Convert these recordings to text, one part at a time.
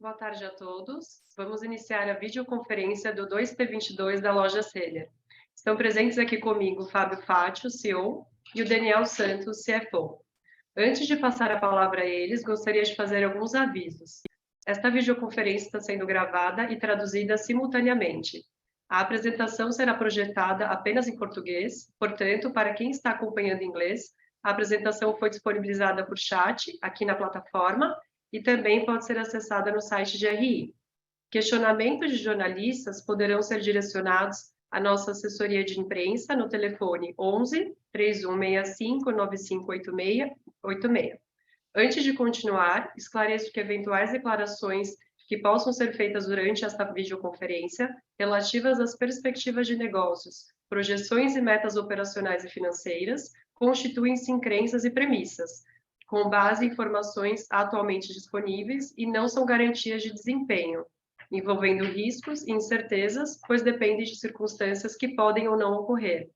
Boa tarde a todos. Vamos iniciar a videoconferência do 2T22 da loja Seller. Estão presentes aqui comigo o Fábio Fátio, CEO, e o Daniel Santos, CFO. Antes de passar a palavra a eles, gostaria de fazer alguns avisos. Esta videoconferência está sendo gravada e traduzida simultaneamente. A apresentação será projetada apenas em português, portanto, para quem está acompanhando em inglês, a apresentação foi disponibilizada por chat aqui na plataforma e também pode ser acessada no site de RI. Questionamentos de jornalistas poderão ser direcionados à nossa assessoria de imprensa no telefone 11 3165 9586. Antes de continuar, esclareço que eventuais declarações que possam ser feitas durante esta videoconferência, relativas às perspectivas de negócios, projeções e metas operacionais e financeiras, constituem-se em crenças e premissas, com base em informações atualmente disponíveis e não são garantias de desempenho, envolvendo riscos e incertezas, pois dependem de circunstâncias que podem ou não ocorrer.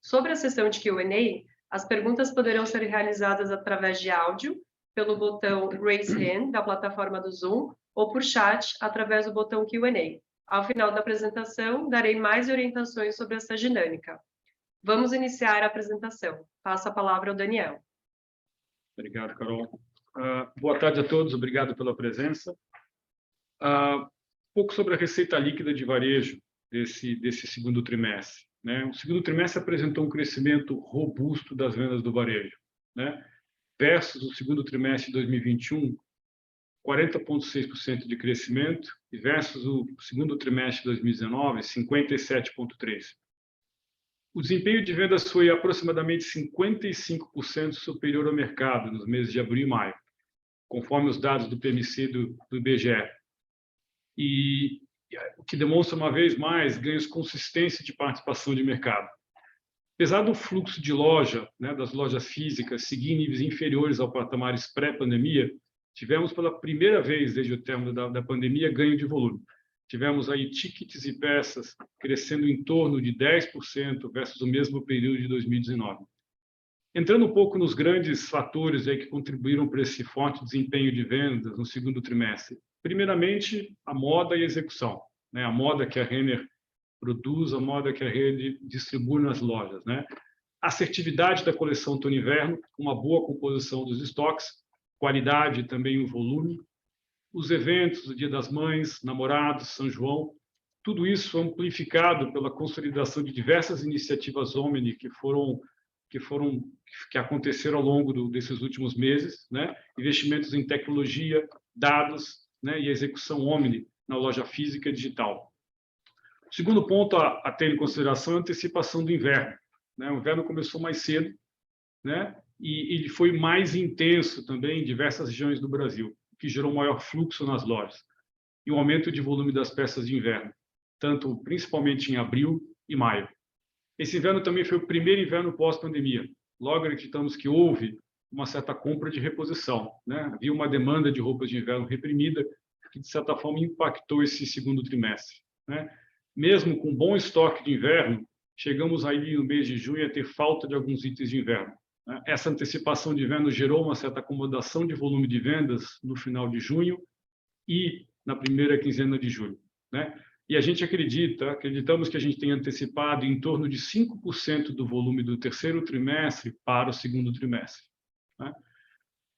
Sobre a sessão de Q&A, as perguntas poderão ser realizadas através de áudio, pelo botão Raise Hand da plataforma do Zoom, ou por chat, através do botão Q&A. Ao final da apresentação, darei mais orientações sobre essa dinâmica. Vamos iniciar a apresentação. Passo a palavra ao Daniel. Obrigado, Carol. Boa tarde a todos, obrigado pela presença. Um pouco sobre a receita líquida de varejo desse segundo trimestre, né? O segundo trimestre apresentou um crescimento robusto das vendas do varejo, né? Versus o segundo trimestre de 2021, 40,6% de crescimento, e versus o segundo trimestre de 2019, 57,3%. O desempenho de vendas foi aproximadamente 55% superior ao mercado nos meses de abril e maio, conforme os dados do PMC do IBGE. E o que demonstra, uma vez mais, ganhos consistentes de participação de mercado. Apesar do fluxo de loja, né, das lojas físicas, seguir em níveis inferiores ao patamares pré-pandemia, tivemos pela primeira vez desde o término da pandemia ganho de volume. Tivemos aí tickets e peças crescendo em torno de 10% versus o mesmo período de 2019. Entrando um pouco nos grandes fatores aí que contribuíram para esse forte desempenho de vendas no segundo trimestre. Primeiramente, a moda e a execução, né? A moda que a Renner produz, a moda que a Renner distribui nas lojas, né? A assertividade da coleção outono e inverno, uma boa composição dos estoques, qualidade e também o volume. Os eventos, o Dia das Mães, Namorados, São João, tudo isso amplificado pela consolidação de diversas iniciativas Omni que aconteceram ao longo desses últimos meses, né? Investimentos em tecnologia, dados, né? E execução Omni na loja física e digital. O segundo ponto a ter em consideração é a antecipação do inverno, né? O inverno começou mais cedo, né? E ele foi mais intenso também em diversas regiões do Brasil, que gerou maior fluxo nas lojas e um aumento de volume das peças de inverno, principalmente em abril e maio. Esse inverno também foi o primeiro inverno pós-pandemia. Logo, acreditamos que houve uma certa compra de reposição, né? Havia uma demanda de roupas de inverno reprimida que, de certa forma, impactou esse segundo trimestre, né? Mesmo com bom estoque de inverno, chegamos aí no mês de junho a ter falta de alguns itens de inverno, né? Essa antecipação de inverno gerou uma certa acomodação de volume de vendas no final de junho e na primeira quinzena de julho, né? E a gente acreditamos que a gente tem antecipado em torno de 5% do volume do terceiro trimestre para o segundo trimestre, né?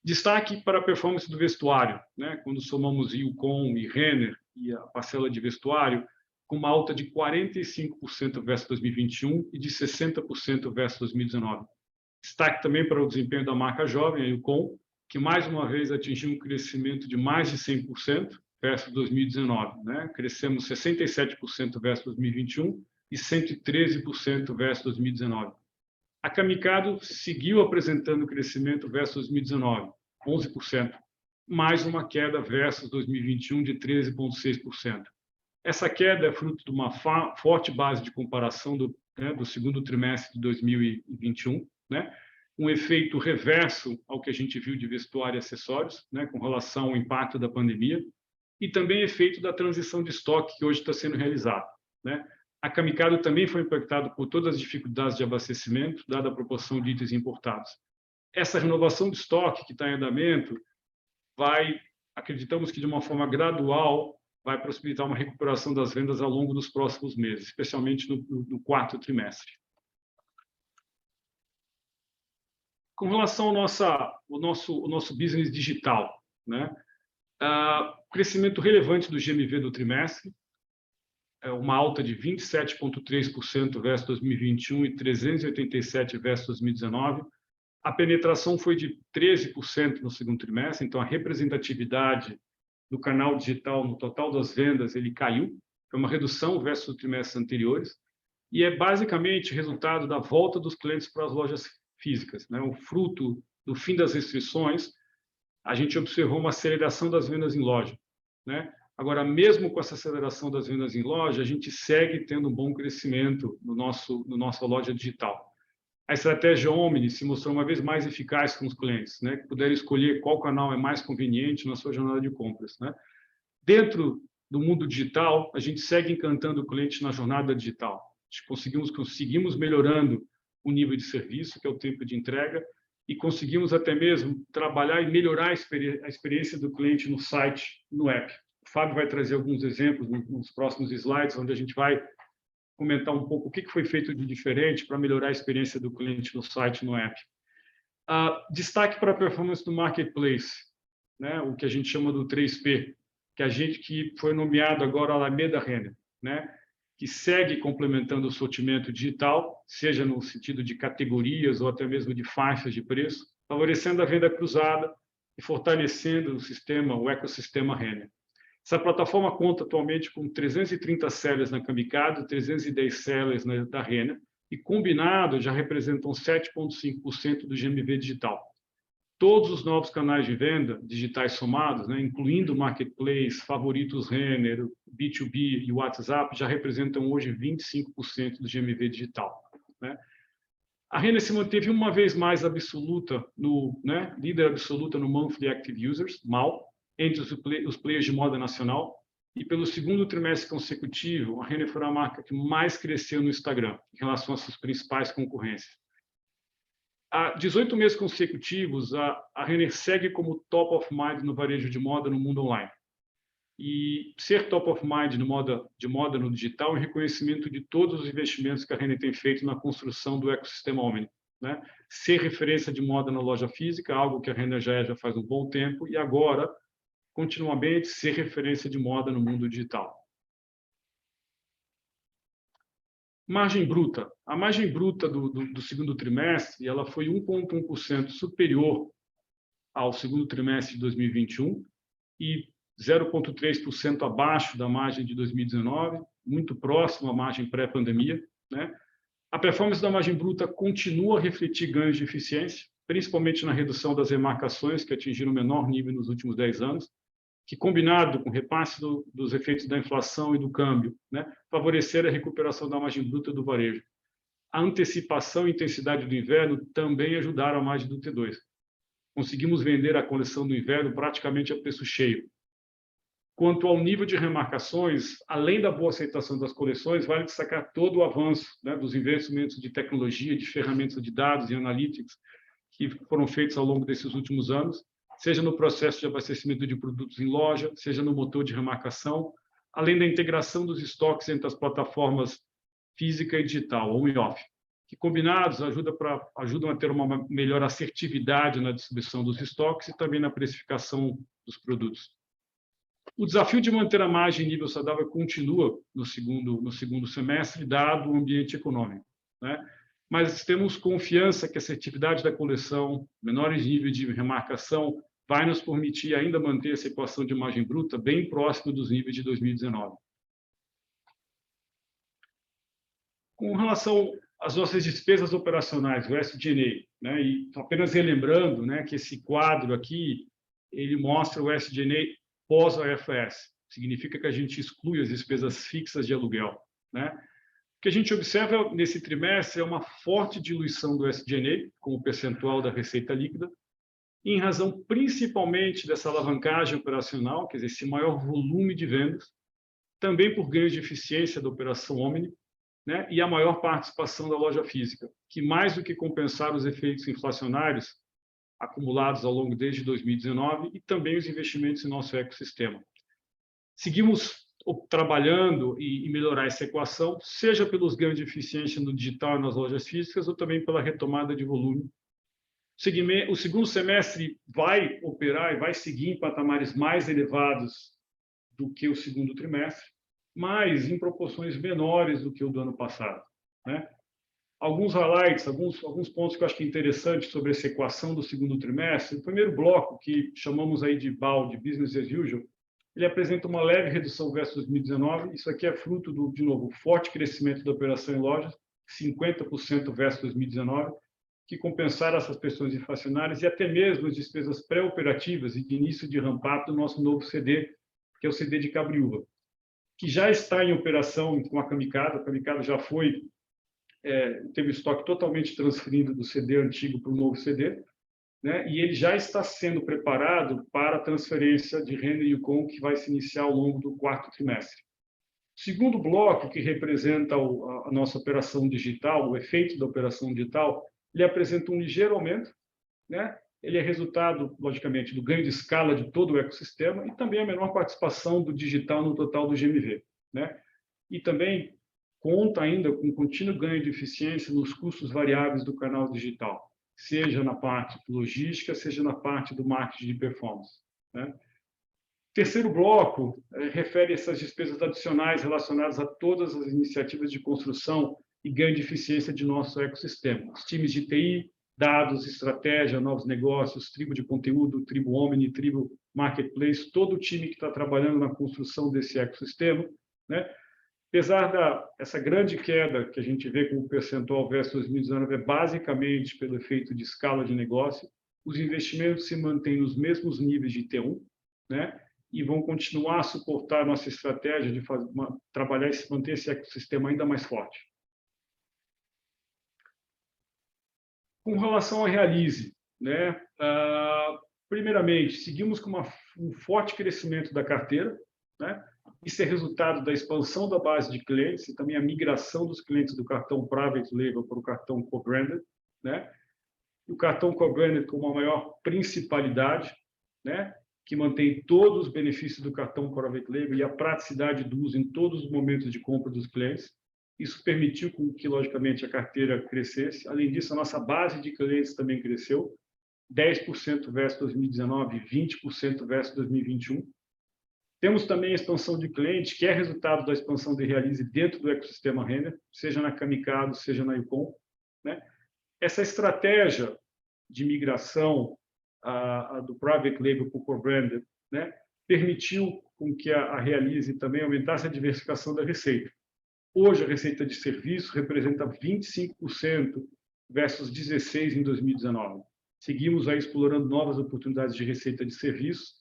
Destaque para a performance do vestuário, né? Quando somamos Yukon e Renner e a parcela de vestuário, com uma alta de 45% versus 2021 e de 60% versus 2019. Destaque também para o desempenho da marca jovem, a Yukon, que mais uma vez atingiu um crescimento de mais de 100% versus 2019, né? Crescemos 67% versus 2021 e 113% versus 2019. A Camicado seguiu apresentando crescimento versus 2019, 11%, mais uma queda versus 2021 de 13,6%. Essa queda é fruto de uma forte base de comparação do segundo trimestre de 2021, né? Um efeito reverso ao que a gente viu de vestuário e acessórios, né? Com relação ao impacto da pandemia, e também efeito da transição de estoque que hoje está sendo realizado, né? A Camicado também foi impactada por todas as dificuldades de abastecimento, dada a proporção de itens importados. Essa renovação de estoque que está em andamento acreditamos que de uma forma gradual, vai possibilitar uma recuperação das vendas ao longo dos próximos meses, especialmente no quarto trimestre. Com relação ao nosso business digital, né? Crescimento relevante do GMV do trimestre, uma alta de 27,3% versus 2021 e 387% versus 2019. A penetração foi de 13% no segundo trimestre, então a representatividade do canal digital no total das vendas ele caiu, foi uma redução versus os trimestres anteriores, e é basicamente resultado da volta dos clientes para as lojas físicas, né? O fruto do fim das restrições, a gente observou uma aceleração das vendas em loja, né? Agora, mesmo com essa aceleração das vendas em loja, a gente segue tendo um bom crescimento no nossa loja digital. A estratégia Omni se mostrou uma vez mais eficaz com os clientes, né? Que puderam escolher qual canal é mais conveniente na sua jornada de compras, né? Dentro do mundo digital, a gente segue encantando o cliente na jornada digital. Conseguimos melhorando o nível de serviço, que é o tempo de entrega, e conseguimos até mesmo trabalhar e melhorar a experiência do cliente no site, no app. O Fábio vai trazer alguns exemplos nos próximos slides, onde a gente vai comentar um pouco o que foi feito de diferente para melhorar a experiência do cliente no site, no app. Destaque para a performance do marketplace, né? O que a gente chama do 3P, que foi nomeado agora Alameda Renner, né? Que segue complementando o sortimento digital, seja no sentido de categorias ou até mesmo de faixas de preço, favorecendo a venda cruzada e fortalecendo o ecossistema Renner. Essa plataforma conta atualmente com 330 sellers na Camicado, 310 sellers da Renner, e combinado já representam 7,5% do GMV digital. Todos os novos canais de venda digitais somados, né, incluindo o Marketplace, Favoritos Renner, B2B e o WhatsApp, já representam hoje 25% do GMV digital, né? A Renner se manteve uma vez mais líder absoluta no Monthly Active Users, MAU, entre os players de moda nacional, e pelo segundo trimestre consecutivo, a Renner foi a marca que mais cresceu no Instagram, em relação às suas principais concorrências. Há 18 meses consecutivos, a Renner segue como top of mind no varejo de moda no mundo online. E ser top of mind de moda no digital é um reconhecimento de todos os investimentos que a Renner tem feito na construção do ecossistema Omni, né? Ser referência de moda na loja física, algo que a Renner já faz um bom tempo, e agora, continuamente, ser referência de moda no mundo digital. Margem bruta. A margem bruta do segundo trimestre ela foi 1,1% superior ao segundo trimestre de 2021 e 0,3% abaixo da margem de 2019, muito próximo à margem pré-pandemia, né? A performance da margem bruta continua a refletir ganhos de eficiência, principalmente na redução das remarcações, que atingiram o menor nível nos últimos 10 anos, que, combinado com o repasse dos efeitos da inflação e do câmbio, né, favorecer a recuperação da margem bruta do varejo. a antecipação e intensidade do inverno também ajudaram a margem do T2. Conseguimos vender a coleção do inverno praticamente a preço cheio. Quanto ao nível de remarcações, além da boa aceitação das coleções, vale destacar todo o avanço, né, dos investimentos de tecnologia, de ferramentas de dados e analytics que foram feitos ao longo desses últimos anos, seja no processo de abastecimento de produtos em loja, seja no motor de remarcação, além da integração dos estoques entre as plataformas física e digital, on e off, que combinados ajudam a ter uma melhor assertividade na distribuição dos estoques e também na precificação dos produtos. O desafio de manter a margem em nível saudável continua no segundo semestre, dado o ambiente econômico, né? Mas temos confiança que a assertividade da coleção, menores níveis de remarcação, vai nos permitir ainda manter essa equação de margem bruta bem próxima dos níveis de 2019. Com relação às nossas despesas operacionais, o SG&A, né? E apenas relembrando, né, que esse quadro aqui ele mostra o SG&A pós-IFRS. Significa que a gente exclui as despesas fixas de aluguel, né? O que a gente observa nesse trimestre é uma forte diluição do SG&A como percentual da receita líquida, em razão principalmente dessa alavancagem operacional, quer dizer, esse maior volume de vendas, também por ganhos de eficiência da operação Omni, né, e a maior participação da loja física, que mais do que compensar os efeitos inflacionários acumulados ao longo desde 2019 e também os investimentos em nosso ecossistema. Seguimos trabalhando em melhorar essa equação, seja pelos ganhos de eficiência no digital e nas lojas físicas, ou também pela retomada de volume. O segundo semestre vai operar e vai seguir em patamares mais elevados do que o segundo trimestre, mas em proporções menores do que o do ano passado, né? Alguns highlights, alguns pontos que eu acho que é interessante sobre essa equação do segundo trimestre. O primeiro bloco, que chamamos aí de BAU, de Business as Usual, ele apresenta uma leve redução versus 2019. Isso aqui é fruto do, de novo, forte crescimento da operação em lojas, 50% versus 2019, que compensaram essas pressões inflacionárias e até mesmo as despesas pré-operativas e de início de ramp-up do nosso novo CD, que é o CD de Cabriúva, que já está em operação com a Camicado. A Camicado já teve o estoque totalmente transferido do CD antigo para o novo CD, né? E ele já está sendo preparado para a transferência de Renner e Yukon, que vai se iniciar ao longo do quarto trimestre. O segundo bloco, que representa a nossa operação digital, o efeito da operação digital, ele apresenta um ligeiro aumento, né? Ele é resultado, logicamente, do ganho de escala de todo o ecossistema e também a menor participação do digital no total do GMV, né? E também conta ainda com contínuo ganho de eficiência nos custos variáveis do canal digital, seja na parte de logística, seja na parte do marketing de performance, né? Terceiro bloco refere essas despesas adicionais relacionadas a todas as iniciativas de construção e ganho de eficiência de nosso ecossistema. Os times de TI, dados, estratégia, novos negócios, tribo de conteúdo, tribo Omni, tribo Marketplace, todo o time que está trabalhando na construção desse ecossistema, né? Apesar dessa grande queda que a gente vê como percentual versus 2019 é basicamente pelo efeito de escala de negócio, os investimentos se mantêm nos mesmos níveis de T1, né? E vão continuar a suportar a nossa estratégia de trabalhar e manter esse ecossistema ainda mais forte. Com relação à Realize, né? Primeiramente, seguimos com um forte crescimento da carteira, né? Isso é resultado da expansão da base de clientes e também a migração dos clientes do cartão Private Label para o cartão Co-Branded, né? O cartão Co-Branded com uma maior principalidade, né? Que mantém todos os benefícios do cartão Private Label e a praticidade do uso em todos os momentos de compra dos clientes. Isso permitiu que, logicamente, a carteira crescesse. Além disso, a nossa base de clientes também cresceu, 10% versus 2019, 20% versus 2021. Temos também a expansão de clientes, que é resultado da expansão de Realize dentro do ecossistema Renner, seja na Camicado, seja na Yukon, né? Essa estratégia de migração do Private Label para o Co-Branded, né, permitiu com que a Realize também aumentasse a diversificação da receita. Hoje, a receita de serviço representa 25% versus 16% em 2019. Seguimos aí explorando novas oportunidades de receita de serviço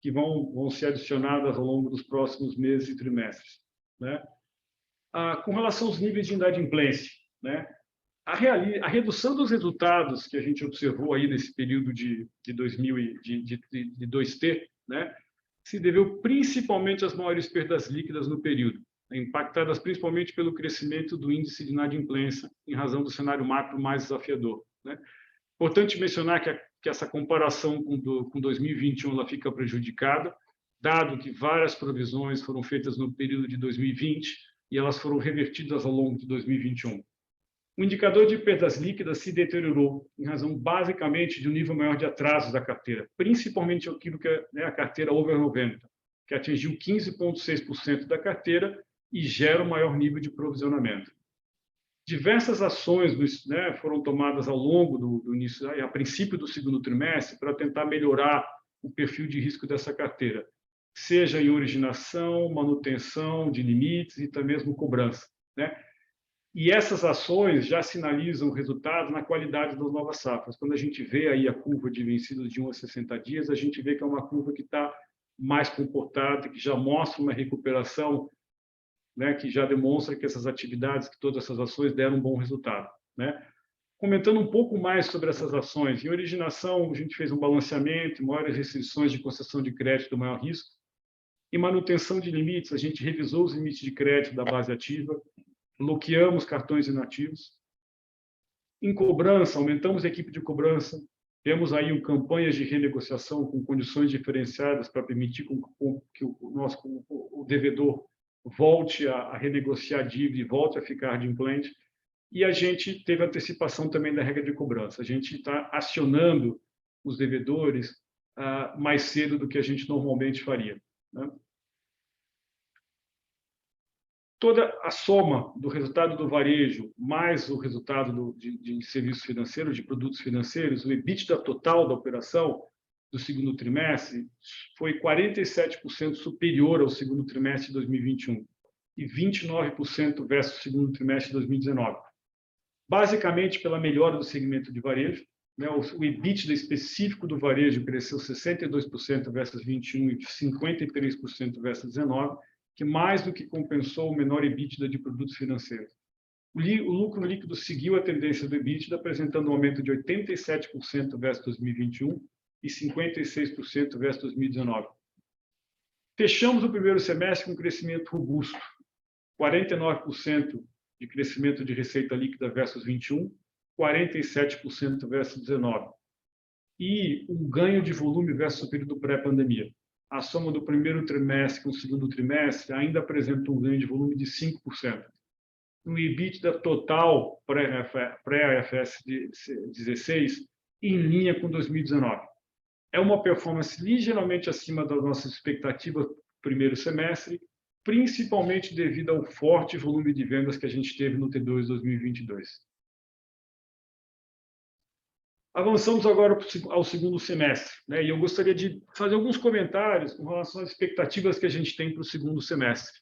que vão ser adicionadas ao longo dos próximos meses e trimestres, né? Com relação aos níveis de inadimplência, né? A redução dos resultados que a gente observou aí nesse período de 2T, né, se deveu principalmente às maiores perdas líquidas no período, impactadas principalmente pelo crescimento do índice de inadimplência, em razão do cenário macro mais desafiador, né? Importante mencionar que essa comparação com 2021 ela fica prejudicada, dado que várias provisões foram feitas no período de 2020 e elas foram revertidas ao longo de 2021. O indicador de perdas líquidas se deteriorou em razão, basicamente, de um nível maior de atrasos da carteira, principalmente aquilo que é, né, a carteira over 90, que atingiu 15,6% da carteira e gera um maior nível de provisionamento. Diversas ações, né, foram tomadas ao longo do início, a princípio do segundo trimestre, para tentar melhorar o perfil de risco dessa carteira, seja em originação, manutenção de limites e até mesmo cobrança, né? E essas ações já sinalizam resultados na qualidade das novas safras. Quando a gente vê aí a curva de vencidos de 1 a 60 dias, a gente vê que é uma curva que está mais comportada, que já mostra uma recuperação, né, que já demonstra que essas atividades, que todas essas ações deram um bom resultado, né? Comentando um pouco mais sobre essas ações, em originação, a gente fez um balanceamento, maiores restrições de concessão de crédito do maior risco. Em manutenção de limites, a gente revisou os limites de crédito da base ativa, bloqueamos cartões inativos. Em cobrança, aumentamos a equipe de cobrança, temos aí campanhas de renegociação com condições diferenciadas para permitir que o devedor volte a renegociar a dívida e volte a ficar adimplente. E a gente teve antecipação também da regra de cobrança. A gente está acionando os devedores mais cedo do que a gente normalmente faria, né? Toda a soma do resultado do varejo, mais o resultado de serviços financeiros, de produtos financeiros, o EBITDA total da operação do segundo trimestre foi 47% superior ao segundo trimestre de 2021 e 29% versus o segundo trimestre de 2019. Basicamente pela melhora do segmento de varejo, né? O EBITDA específico do varejo cresceu 62% versus 21 e 53% versus 19, que mais do que compensou o menor EBITDA de produtos financeiros. O lucro líquido seguiu a tendência do EBITDA, apresentando um aumento de 87% versus 2021 e 56% versus 2019. Fechamos o primeiro semestre com um crescimento robusto, 49% de crescimento de receita líquida versus 21, 47% versus 19. E um ganho de volume versus o período pré-pandemia. A soma do primeiro trimestre com o segundo trimestre ainda apresenta um ganho de volume de 5%. O EBITDA total pré-IFRS 16 em linha com 2019. É uma performance ligeiramente acima das nossas expectativas no primeiro semestre, principalmente devido ao forte volume de vendas que a gente teve no T2 2022. Avançamos agora ao segundo semestre, né? E eu gostaria de fazer alguns comentários com relação às expectativas que a gente tem para o segundo semestre.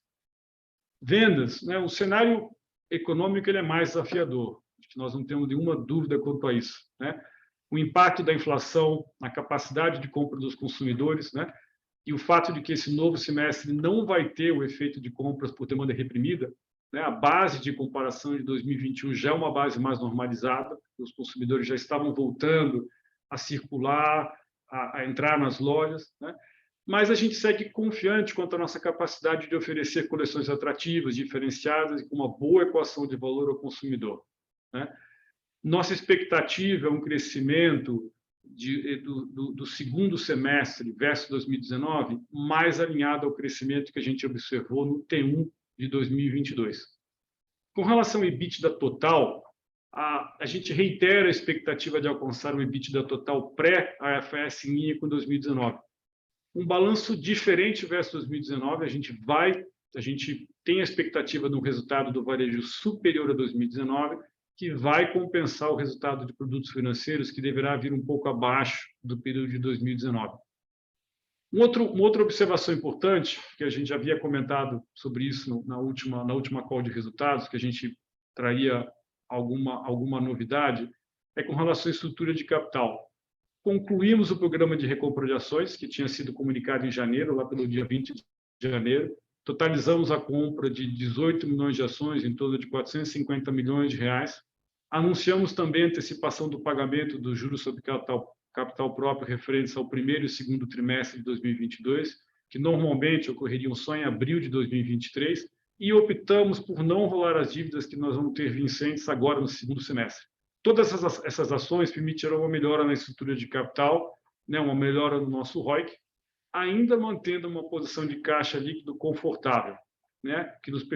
Vendas, né? O cenário econômico ele é mais desafiador, acho que nós não temos nenhuma dúvida quanto a isso, né? O impacto da inflação na capacidade de compra dos consumidores, né? E o fato de que esse novo semestre não vai ter o efeito de compras por demanda reprimida, né? A base de comparação de 2021 já é uma base mais normalizada, os consumidores já estavam voltando a circular, a entrar nas lojas, né? Mas a gente segue confiante quanto à nossa capacidade de oferecer coleções atrativas, diferenciadas e com uma boa equação de valor ao consumidor, né? Nossa expectativa é um crescimento do segundo semestre versus 2019 mais alinhado ao crescimento que a gente observou no T1 de 2022. Com relação ao EBITDA total, a gente reitera a expectativa de alcançar um EBITDA total pré-IFRS em linha com 2019. Um balanço diferente versus 2019, a gente tem a expectativa de um resultado do varejo superior a 2019, que vai compensar o resultado de produtos financeiros, que deverá vir um pouco abaixo do período de 2019. Uma outra observação importante, que a gente já havia comentado sobre isso na última call de resultados, que a gente traria alguma novidade, é com relação à estrutura de capital. Concluímos o programa de recompra de ações, que tinha sido comunicado em janeiro, lá pelo dia 20 de janeiro. Totalizamos a compra de 18 milhões de ações, em torno de 450 milhões de reais. Anunciamos também a antecipação do pagamento dos juros sobre capital próprio referentes ao primeiro e segundo trimestre de 2022, que normalmente ocorreriam só em abril de 2023, e optamos por não rolar as dívidas que nós vamos ter vincentes agora no segundo semestre. Todas essas ações permitirão uma melhora na estrutura de capital, né, uma melhora no nosso ROIC, ainda mantendo uma posição de caixa líquido confortável, né, que nos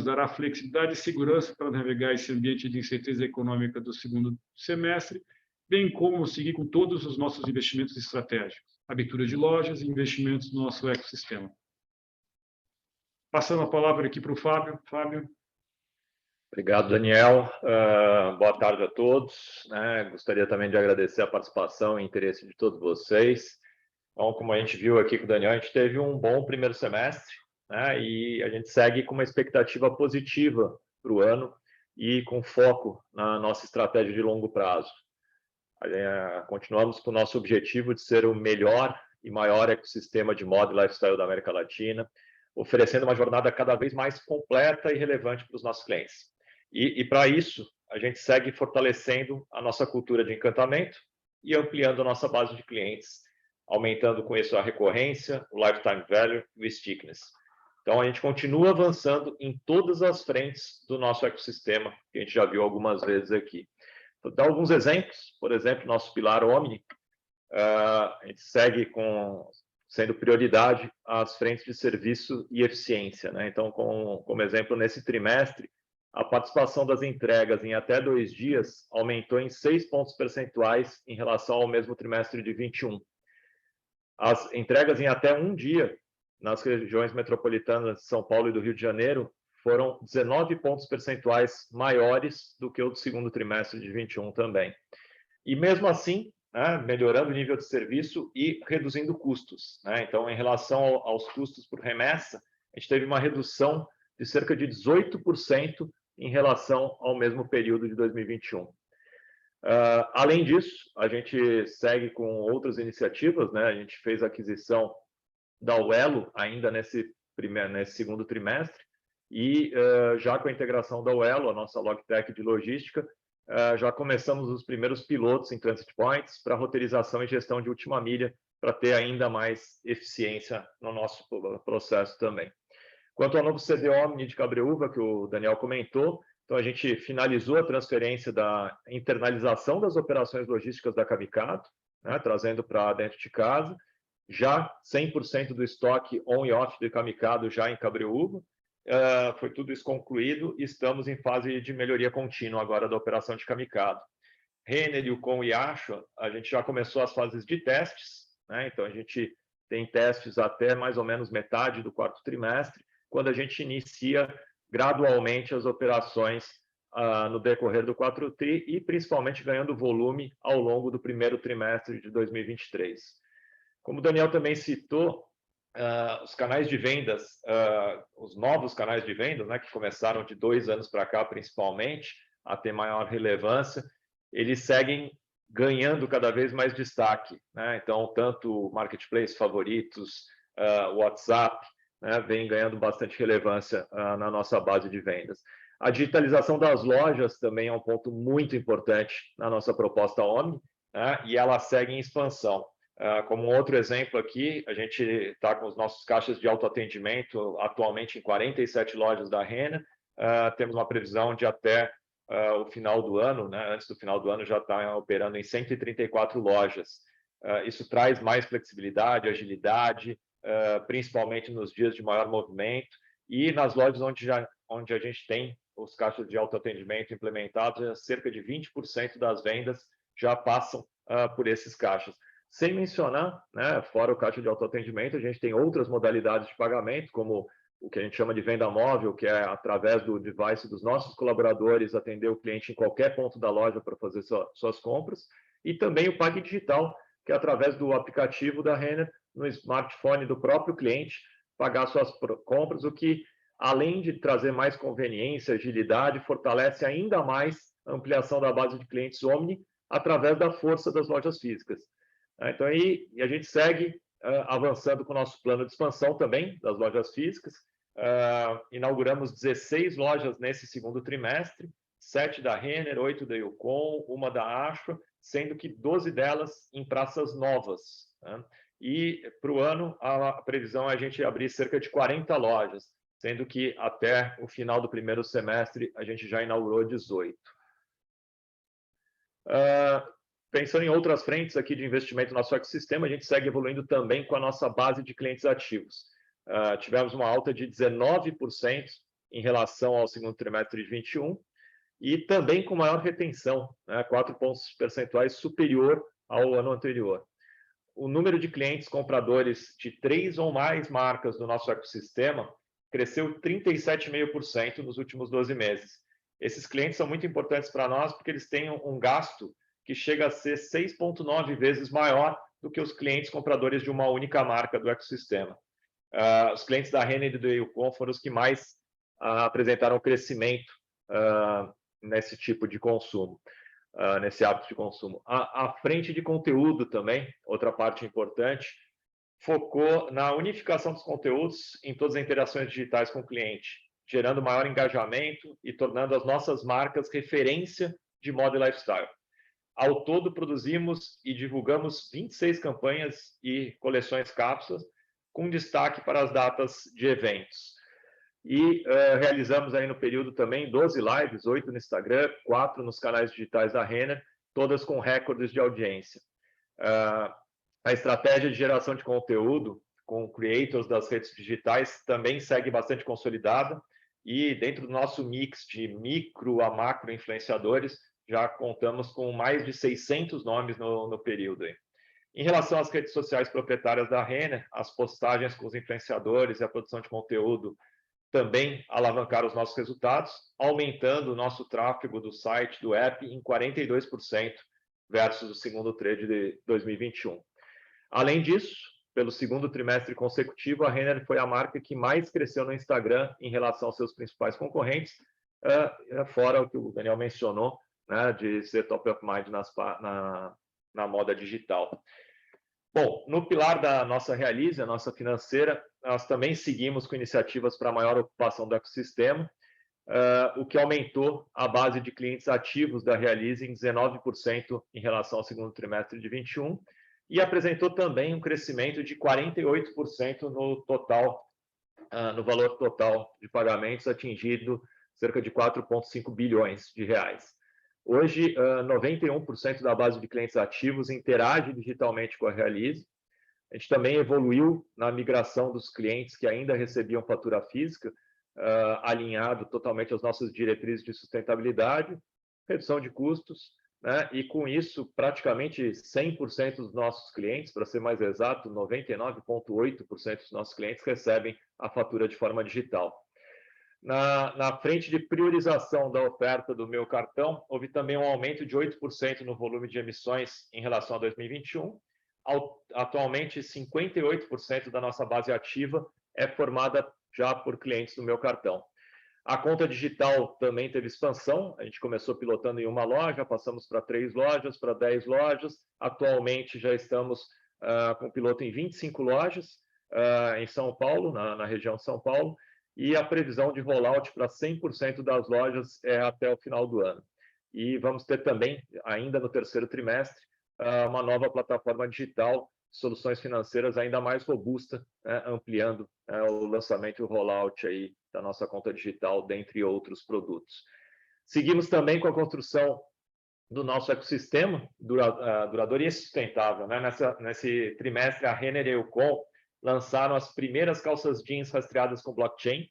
dará flexibilidade e segurança para navegar esse ambiente de incerteza econômica do segundo semestre, bem como seguir com todos os nossos investimentos estratégicos, abertura de lojas e investimentos no nosso ecossistema. Passando a palavra aqui para o Fábio. Fábio. Obrigado, Daniel. Boa tarde a todos. Gostaria também de agradecer a participação e interesse de todos vocês. Então, como a gente viu aqui com o Daniel, a gente teve um bom primeiro semestre, e a gente segue com uma expectativa positiva para o ano e com foco na nossa estratégia de longo prazo. Continuamos com o nosso objetivo de ser o melhor e maior ecossistema de moda e lifestyle da América Latina, oferecendo uma jornada cada vez mais completa e relevante para os nossos clientes. E para isso, a gente segue fortalecendo a nossa cultura de encantamento e ampliando a nossa base de clientes, aumentando com isso a recorrência, o lifetime value e o stickiness. Então, a gente continua avançando em todas as frentes do nosso ecossistema, que a gente já viu algumas vezes aqui. Vou dar alguns exemplos. Por exemplo, nosso pilar Omni, a gente segue sendo prioridade as frentes de serviço e eficiência. Então, como exemplo, nesse trimestre, a participação das entregas em até 2 dias aumentou em 6 pontos percentuais em relação ao mesmo trimestre de 21. As entregas em até 1 dia nas regiões metropolitanas de São Paulo e do Rio de Janeiro foram 19 pontos percentuais maiores do que o do segundo trimestre de 21 também. E mesmo assim, melhorando o nível de serviço e reduzindo custos. Então, em relação aos custos por remessa, a gente teve uma redução de cerca de 18% em relação ao mesmo período de 2021. Além disso, a gente segue com outras iniciativas. A gente fez a aquisição da Uelo ainda nesse segundo trimestre, e já com a integração da Uelo, a nossa logtech de logística, já começamos os primeiros pilotos em Transit Points para roteirização e gestão de última milha, para ter ainda mais eficiência no nosso processo também. Quanto ao novo CD Omni de Cabreúva, que o Daniel comentou, então a gente finalizou a transferência da internalização das operações logísticas da Camicado, trazendo para dentro de casa, já 100% do estoque on e off de Camicado já em Cabreúva. Foi tudo isso concluído e estamos em fase de melhoria contínua agora da operação de Camicado. Renner, Yukon e Ashua, a gente já começou as fases de testes, então a gente tem testes até mais ou menos metade do 4º trimestre, quando a gente inicia gradualmente as operações no decorrer do 4º tri e principalmente ganhando volume ao longo do 1º trimestre de 2023. Como o Daniel também citou, os canais de vendas, os novos canais de vendas, que começaram de 2 anos para cá, principalmente, a ter maior relevância, eles seguem ganhando cada vez mais destaque. Então, tanto Marketplace, Favoritos, WhatsApp, vem ganhando bastante relevância na nossa base de vendas. A digitalização das lojas também é um ponto muito importante na nossa proposta Omni, e ela segue em expansão. Como um outro exemplo aqui, a gente está com os nossos caixas de autoatendimento atualmente em 47 lojas da Renner. Temos uma previsão de até o final do ano, antes do final do ano já está operando em 134 lojas. Isso traz mais flexibilidade, agilidade, principalmente nos dias de maior movimento, e nas lojas onde a gente tem os caixas de autoatendimento implementados, cerca de 20% das vendas já passam por esses caixas. Sem mencionar, fora o caixa de autoatendimento, a gente tem outras modalidades de pagamento, como o que a gente chama de venda móvel, que é através do device dos nossos colaboradores atender o cliente em qualquer ponto da loja para fazer suas compras, e também o Pague Digital, que é através do aplicativo da Renner, no smartphone do próprio cliente, pagar suas compras, o que, além de trazer mais conveniência, agilidade, fortalece ainda mais a ampliação da base de clientes Omni através da força das lojas físicas. Então, aí a gente segue avançando com o nosso plano de expansão também das lojas físicas. Inauguramos 16 lojas nesse segundo trimestre, 7 da Renner, 8 da Yukon, uma da Ashra, sendo que 12 delas em praças novas, né? E para o ano, a previsão é a gente abrir cerca de 40 lojas, sendo que até o final do primeiro semestre a gente já inaugurou 18. Pensando em outras frentes aqui de investimento no nosso ecossistema, a gente segue evoluindo também com a nossa base de clientes ativos. Tivemos uma alta de 19% em relação ao segundo trimestre de 21 e também com maior retenção, né, 4 pontos percentuais superior ao ano anterior. O número de clientes compradores de 3 ou mais marcas do nosso ecossistema cresceu 37,5% nos últimos 12 meses. Esses clientes são muito importantes para nós porque eles têm um gasto que chega a ser 6,9 vezes maior do que os clientes compradores de uma única marca do ecossistema. Os clientes da Renner e do Yukon foram os que mais apresentaram crescimento nesse tipo de consumo, nesse hábito de consumo. A frente de conteúdo também, outra parte importante, focou na unificação dos conteúdos em todas as interações digitais com o cliente, gerando maior engajamento e tornando as nossas marcas referência de moda e lifestyle. Ao todo, produzimos e divulgamos 26 campanhas e coleções cápsulas, com destaque para as datas de eventos. E realizamos aí no período também 12 lives, 8 no Instagram, 4 nos canais digitais da Renner, todas com recordes de audiência. A estratégia de geração de conteúdo com creators das redes digitais também segue bastante consolidada e dentro do nosso mix de micro a macro influenciadores, já contamos com mais de 600 nomes no período aí. Em relação às redes sociais proprietárias da Renner, as postagens com os influenciadores e a produção de conteúdo também alavancaram os nossos resultados, aumentando o nosso tráfego do site, do app, em 42% versus o segundo TRI de 2021. Além disso, pelo segundo trimestre consecutivo, a Renner foi a marca que mais cresceu no Instagram em relação aos seus principais concorrentes, fora o que o Daniel mencionou, né, de ser top of mind na moda digital. Bom, no pilar da nossa Realize, a nossa financeira, nós também seguimos com iniciativas para maior ocupação do ecossistema, o que aumentou a base de clientes ativos da Realize em 19% em relação ao segundo trimestre de 21 e apresentou também um crescimento de 48% no total, no valor total de pagamentos, atingindo cerca de 4,5 bilhões de reais. Hoje, 91% da base de clientes ativos interage digitalmente com a Realize. A gente também evoluiu na migração dos clientes que ainda recebiam fatura física, alinhado totalmente às nossas diretrizes de sustentabilidade, redução de custos, né? E com isso, praticamente 100% dos nossos clientes, para ser mais exato, 99,8% dos nossos clientes recebem a fatura de forma digital. Na frente de priorização da oferta do meu cartão, houve também um aumento de 8% no volume de emissões em relação a 2021. Atualmente, 58% da nossa base ativa é formada já por clientes do meu cartão. A conta digital também teve expansão, a gente começou pilotando em uma loja, passamos para 3 lojas, para 10 lojas, atualmente já estamos com piloto em 25 lojas em São Paulo, na região de São Paulo, e a previsão de rollout para 100% das lojas é até o final do ano. E vamos ter também, ainda no terceiro trimestre, uma nova plataforma digital, soluções financeiras ainda mais robusta, ampliando o lançamento e o rollout aí da nossa conta digital, dentre outros produtos. Seguimos também com a construção do nosso ecossistema duradouro e sustentável, né? Nesse trimestre, a Renner e a Yukon lançaram as primeiras calças jeans rastreadas com blockchain,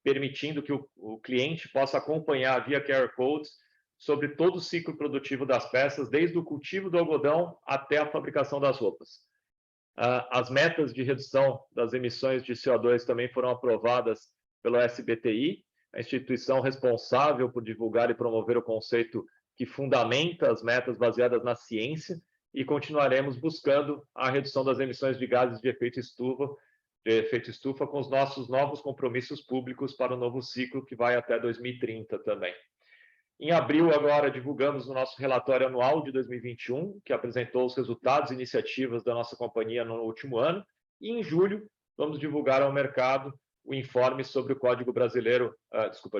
permitindo que o cliente possa acompanhar via QR Codes sobre todo o ciclo produtivo das peças, desde o cultivo do algodão até a fabricação das roupas. As metas de redução das emissões de CO2 também foram aprovadas pelo SBTi, a instituição responsável por divulgar e promover o conceito que fundamenta as metas baseadas na ciência, e continuaremos buscando a redução das emissões de gases de efeito estufa com os nossos novos compromissos públicos para o novo ciclo que vai até 2030 também. Em abril, agora, divulgamos o nosso relatório anual de 2021, que apresentou os resultados e iniciativas da nossa companhia no último ano, e em julho vamos divulgar ao mercado o informe sobre o Código Brasileiro,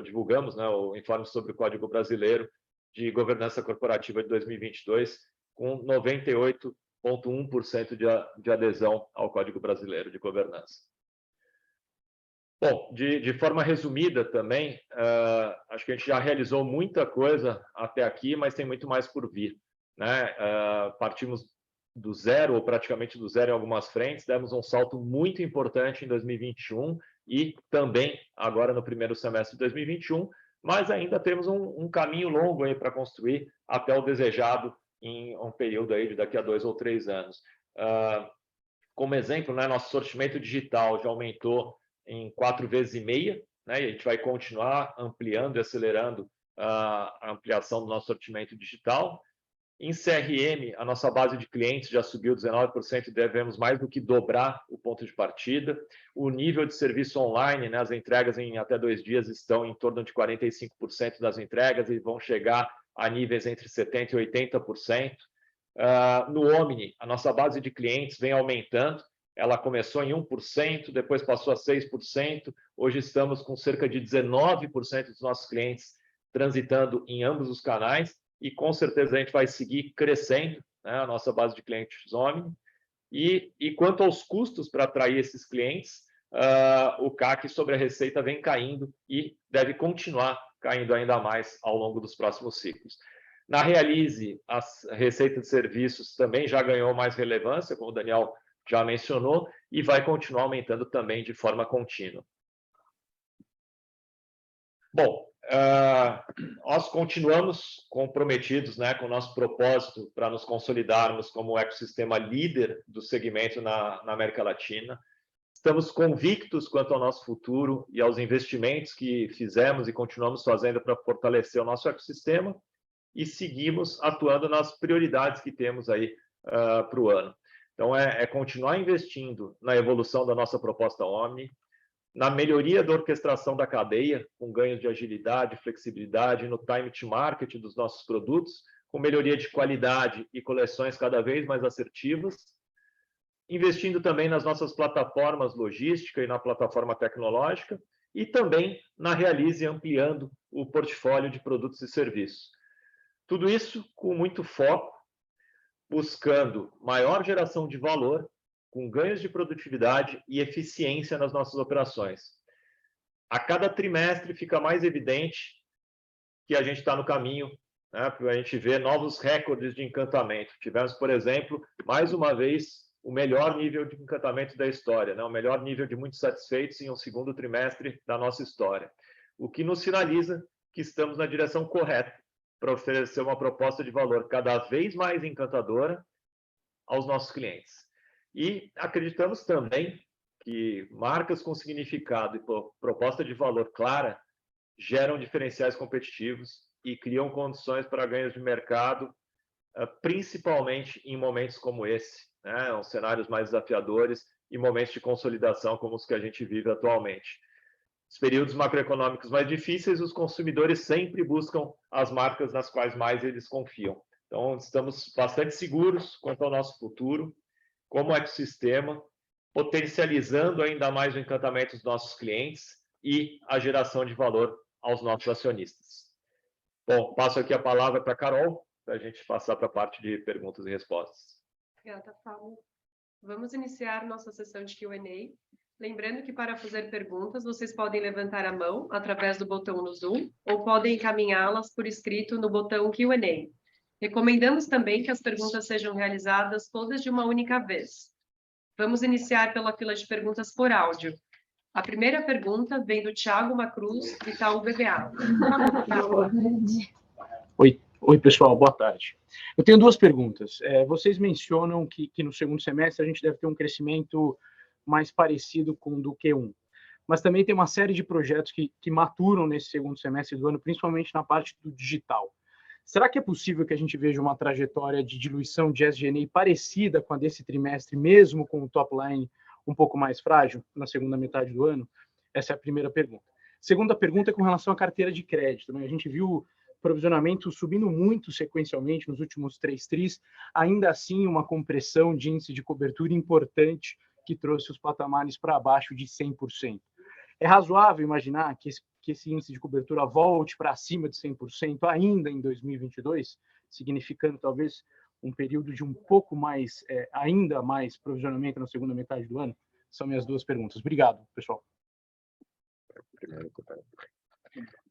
divulgamos, né, o informe sobre o Código Brasileiro de Governança Corporativa de 2022, com 98,1% de adesão ao Código Brasileiro de Governança. Bom, de forma resumida também, acho que a gente já realizou muita coisa até aqui, mas tem muito mais por vir, né? Partimos do zero, ou praticamente do zero em algumas frentes, demos um salto muito importante em 2021 e também agora no primeiro semestre de 2021, mas ainda temos um caminho longo aí para construir até o desejado em um período aí de daqui a 2 ou 3 anos. Como exemplo, né, nosso sortimento digital já aumentou em 4,5 vezes, né, e a gente vai continuar ampliando e acelerando a ampliação do nosso sortimento digital. Em CRM, a nossa base de clientes já subiu 19% e devemos mais do que dobrar o ponto de partida. O nível de serviço online, né, as entregas em até 2 dias estão em torno de 45% das entregas e vão chegar a níveis entre 70% e 80%. No Omni, a nossa base de clientes vem aumentando. Ela começou em 1%, depois passou a 6%. Hoje estamos com cerca de 19% dos nossos clientes transitando em ambos os canais. E com certeza a gente vai seguir crescendo, né, a nossa base de clientes Omni. E quanto aos custos para atrair esses clientes, o CAC sobre a receita vem caindo e deve continuar caindo ainda mais ao longo dos próximos ciclos. Na Realize, a receita de serviços também já ganhou mais relevância, como o Daniel já mencionou, e vai continuar aumentando também de forma contínua. Bom, nós continuamos comprometidos, né, com o nosso propósito para nos consolidarmos como ecossistema líder do segmento na América Latina. Estamos convictos quanto ao nosso futuro e aos investimentos que fizemos e continuamos fazendo para fortalecer o nosso ecossistema e seguimos atuando nas prioridades que temos aí para o ano. Então, é continuar investindo na evolução da nossa proposta Omni, na melhoria da orquestração da cadeia, com ganhos de agilidade, flexibilidade, no time to market dos nossos produtos, com melhoria de qualidade e coleções cada vez mais assertivas, investindo também nas nossas plataformas logística e na plataforma tecnológica, e também na Realize, ampliando o portfólio de produtos e serviços. Tudo isso com muito foco, buscando maior geração de valor, com ganhos de produtividade e eficiência nas nossas operações. A cada trimestre fica mais evidente que a gente está no caminho, né, para a gente ver novos recordes de encantamento. Tivemos, por exemplo, mais uma vez, o melhor nível de encantamento da história, né, o melhor nível de muitos satisfeitos em um segundo trimestre da nossa história, o que nos sinaliza que estamos na direção correta para oferecer uma proposta de valor cada vez mais encantadora aos nossos clientes. E acreditamos também que marcas com significado e proposta de valor clara geram diferenciais competitivos e criam condições para ganhos de mercado, principalmente em momentos como esse, né? Os cenários mais desafiadores e momentos de consolidação como os que a gente vive atualmente. Nos períodos macroeconômicos mais difíceis, os consumidores sempre buscam as marcas nas quais mais eles confiam. Então, estamos bastante seguros quanto ao nosso futuro, como ecossistema, potencializando ainda mais o encantamento dos nossos clientes e a geração de valor aos nossos acionistas. Bom, passo aqui a palavra para a Carol, para a gente passar para a parte de perguntas e respostas. Obrigada, Fábio. Vamos iniciar nossa sessão de Q&A. Lembrando que para fazer perguntas, vocês podem levantar a mão através do botão no Zoom ou podem encaminhá-las por escrito no botão Q&A. Recomendamos também que as perguntas sejam realizadas todas de uma única vez. Vamos iniciar pela fila de perguntas por áudio. A primeira pergunta vem do Thiago Macruz, do Itaú BBA. Oi, pessoal, boa tarde. Eu tenho 2 perguntas. Vocês mencionam que no segundo semestre a gente deve ter um crescimento mais parecido com o do Q1. Mas também tem uma série de projetos que maturam nesse segundo semestre do ano, principalmente na parte do digital. Será que é possível que a gente veja uma trajetória de diluição de SG&A parecida com a desse trimestre, mesmo com o top line um pouco mais frágil na segunda metade do ano? Essa é a primeira pergunta. Segunda pergunta é com relação à carteira de crédito. A gente viu o provisionamento subindo muito sequencialmente nos últimos 3 tris, ainda assim uma compressão de índice de cobertura importante que trouxe os patamares para abaixo de 100%. É razoável imaginar que esse índice de cobertura volte para acima de 100% ainda em 2022, significando talvez um período de um pouco mais, ainda mais provisionamento na segunda metade do ano? São minhas duas perguntas. Obrigado, pessoal.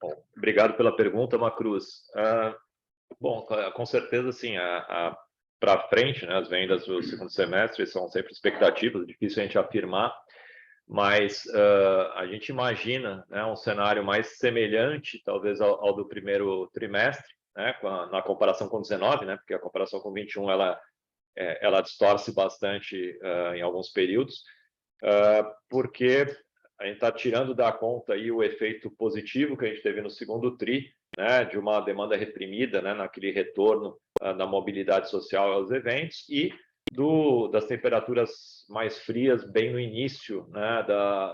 Bom, obrigado pela pergunta, Macruz. Bom, com certeza, sim, para frente, né, as vendas do segundo semestre são sempre expectativas, difícil a gente afirmar, mas a gente imagina, né, um cenário mais semelhante, talvez, ao do primeiro trimestre, né, na comparação com 19, né, porque a comparação com 21 ela distorce bastante em alguns períodos, porque a gente está tirando da conta aí o efeito positivo que a gente teve no segundo TRI, né, de uma demanda reprimida, né, naquele retorno da mobilidade social aos eventos e das temperaturas mais frias bem no início, né,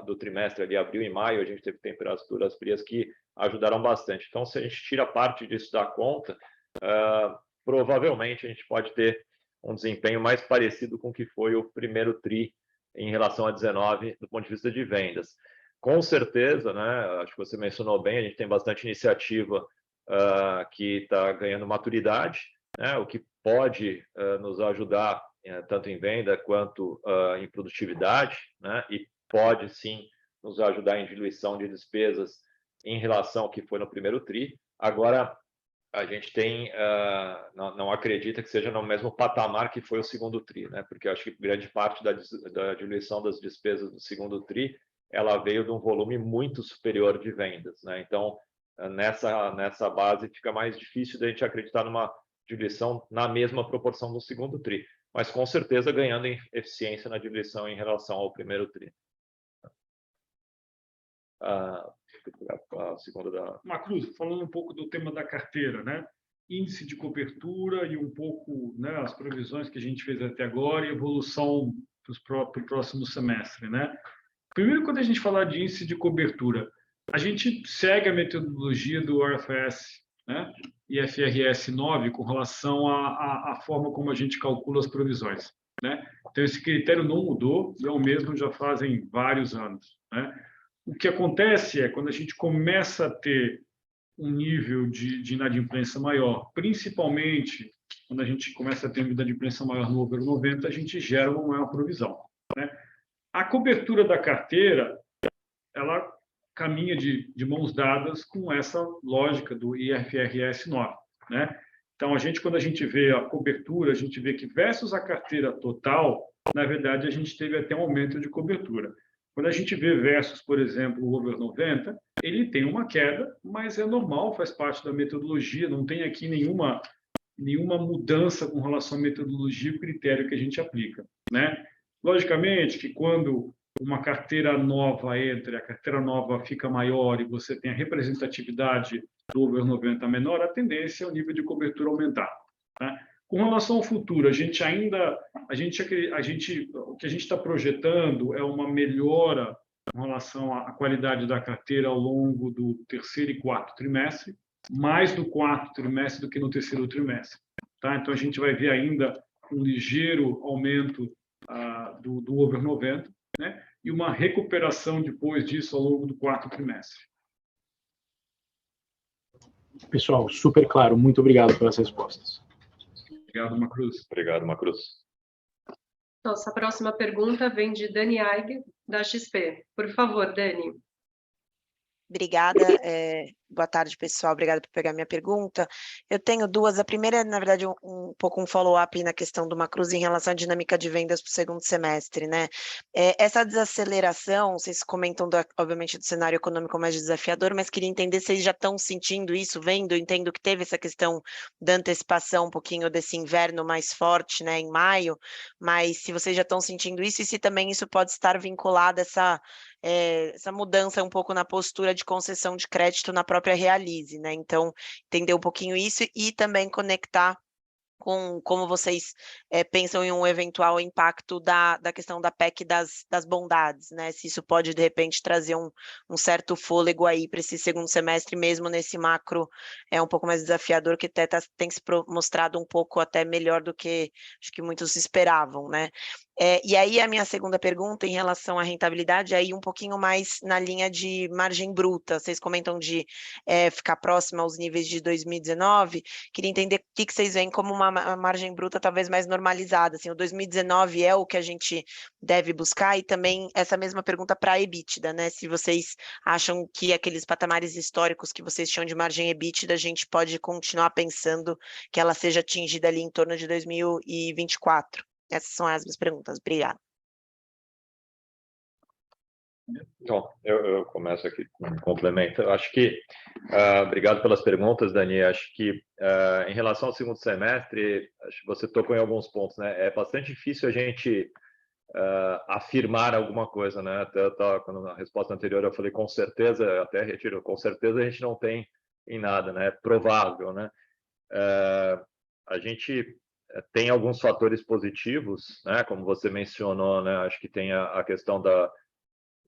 do trimestre, ali abril e maio, a gente teve temperaturas frias que ajudaram bastante. Então, se a gente tira parte disso da conta, provavelmente a gente pode ter um desempenho mais parecido com o que foi o primeiro TRI em relação a 19, do ponto de vista de vendas. Com certeza, né, acho que você mencionou bem, a gente tem bastante iniciativa que está ganhando maturidade, né, o que pode nos ajudar tanto em venda quanto em produtividade, né, e pode sim nos ajudar em diluição de despesas em relação ao que foi no primeiro TRI. Agora, a gente não acredita que seja no mesmo patamar que foi o segundo TRI, né? Porque eu acho que grande parte da diluição das despesas do segundo TRI ela veio de um volume muito superior de vendas, né? Então, nessa base fica mais difícil da gente acreditar numa diluição na mesma proporção do segundo TRI, mas com certeza ganhando em eficiência na diluição em relação ao primeiro TRI. A segunda da... Macruz, falando um pouco do tema da carteira, né? Índice de cobertura e um pouco, né, as previsões que a gente fez até agora e evolução para o próximo semestre, né? Primeiro, quando a gente falar de índice de cobertura, a gente segue a metodologia do RFS, né, e FRS 9 com relação à forma como a gente calcula as provisões, né? Então, esse critério não mudou e é o mesmo já fazem vários anos, né? O que acontece é quando a gente começa a ter um nível de inadimplência maior, principalmente quando a gente começa a ter uma inadimplência maior no over 90, a gente gera uma maior provisão, né? A cobertura da carteira, ela caminha de mãos dadas com essa lógica do IFRS 9, né? Então, quando a gente vê a cobertura, a gente vê que versus a carteira total, na verdade, a gente teve até um aumento de cobertura. Quando a gente vê versus, por exemplo, o over 90, ele tem uma queda, mas é normal, faz parte da metodologia, não tem aqui nenhuma mudança com relação à metodologia e critério que a gente aplica, né? Logicamente que quando uma carteira nova entra, a carteira nova fica maior e você tem a representatividade do over 90 menor, a tendência é o nível de cobertura aumentar, né? Com relação ao futuro, o que a gente está projetando é uma melhora com relação à qualidade da carteira ao longo do terceiro e quarto trimestre, mais no quarto trimestre do que no terceiro trimestre, tá? Então, a gente vai ver ainda um ligeiro aumento do over 90, né? E uma recuperação depois disso ao longo do quarto trimestre. Pessoal, super claro. Muito obrigado pelas respostas. Obrigado, Macruz. Obrigado, Macruz. Nossa próxima pergunta vem de Dani Aig, da XP. Por favor, Dani. Obrigada. Boa tarde, pessoal. Obrigada por pegar minha pergunta. Eu tenho duas. A primeira é, na verdade, um pouco um follow-up na questão do Macruz em relação à dinâmica de vendas para o segundo semestre, né? Essa desaceleração, vocês comentam, obviamente, do cenário econômico mais desafiador, mas queria entender se vocês já estão sentindo isso, vendo, entendo que teve essa questão da antecipação um pouquinho desse inverno mais forte, né, em maio, mas se vocês já estão sentindo isso e se também isso pode estar vinculado a essa mudança um pouco na postura de concessão de crédito na própria Realize, né? Então, entender um pouquinho isso e também conectar com como vocês pensam em um eventual impacto da questão da PEC das bondades, né? Se isso pode, de repente, trazer um certo fôlego aí para esse segundo semestre, mesmo nesse macro um pouco mais desafiador, que até tem se mostrado um pouco até melhor do que acho que muitos esperavam, né? E aí a minha segunda pergunta em relação à rentabilidade, aí um pouquinho mais na linha de margem bruta. Vocês comentam de ficar próximo aos níveis de 2019. Queria entender o que vocês veem como uma margem bruta talvez mais normalizada. Assim, o 2019 é o que a gente deve buscar, e também essa mesma pergunta para a EBITDA, né? Se vocês acham que aqueles patamares históricos que vocês tinham de margem EBITDA, a gente pode continuar pensando que ela seja atingida ali em torno de 2024. Essas são as minhas perguntas. Obrigada. Bom, eu começo aqui com um complemento. Eu acho que, obrigado pelas perguntas, Dani. Acho que, em relação ao segundo semestre, acho que você tocou em alguns pontos, né? É bastante difícil a gente afirmar alguma coisa, né? Até quando na resposta anterior eu falei com certeza, até retiro, com certeza a gente não tem em nada, né? É provável, né? A gente tem alguns fatores positivos, né? Como você mencionou, né? Acho que tem a questão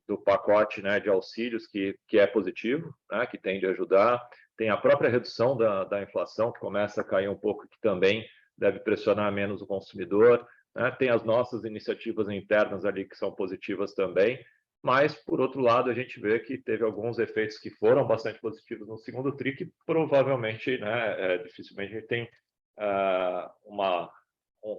do pacote, né, de auxílios que é positivo, né? Que tende a ajudar. Tem a própria redução da inflação, que começa a cair um pouco, que também deve pressionar menos o consumidor, né? Tem as nossas iniciativas internas ali que são positivas também, mas, por outro lado, a gente vê que teve alguns efeitos que foram bastante positivos no segundo TRI, que provavelmente, né, dificilmente a gente tem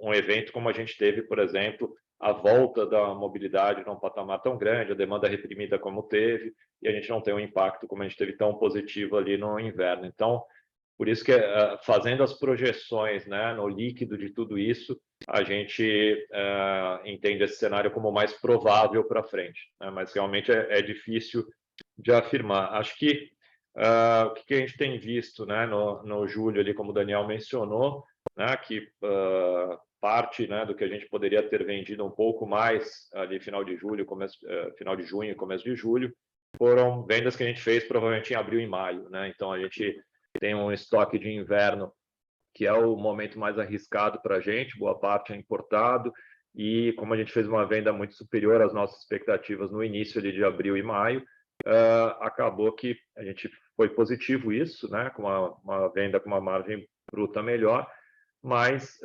um evento como a gente teve, por exemplo, a volta da mobilidade num patamar tão grande, a demanda reprimida como teve, e a gente não tem um impacto como a gente teve tão positivo ali no inverno. Então, por isso que, fazendo as projeções, né, no líquido de tudo isso, a gente entende esse cenário como mais provável para frente, né? Mas realmente é difícil de afirmar. Acho que o que a gente tem visto, né, no julho, ali, como o Daniel mencionou, né, que parte, né, do que a gente poderia ter vendido um pouco mais ali final de julho, final de junho, começo de julho, foram vendas que a gente fez provavelmente em abril e maio, né? Então a gente tem um estoque de inverno que é o momento mais arriscado para a gente, boa parte é importado, e como a gente fez uma venda muito superior às nossas expectativas no início ali de abril e maio, acabou que a gente foi positivo isso, né, com uma venda com uma margem bruta melhor, mas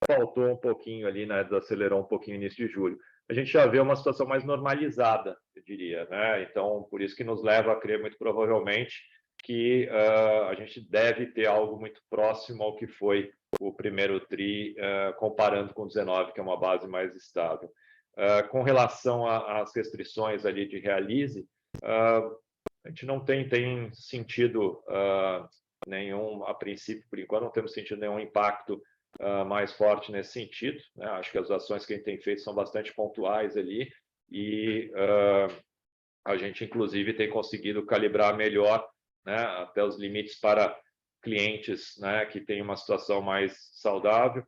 faltou um pouquinho ali, né, desacelerou um pouquinho no início de julho. A gente já vê uma situação mais normalizada, eu diria, né? Então, por isso que nos leva a crer muito provavelmente que a gente deve ter algo muito próximo ao que foi o primeiro TRI, comparando com o 19, que é uma base mais estável. Com relação às restrições ali de Realize, a gente não tem sentido nenhum, a princípio, por enquanto, não temos sentido nenhum impacto mais forte nesse sentido, né? Acho que as ações que a gente tem feito são bastante pontuais ali, e a gente, inclusive, tem conseguido calibrar melhor, né, até os limites para clientes, né, que têm uma situação mais saudável,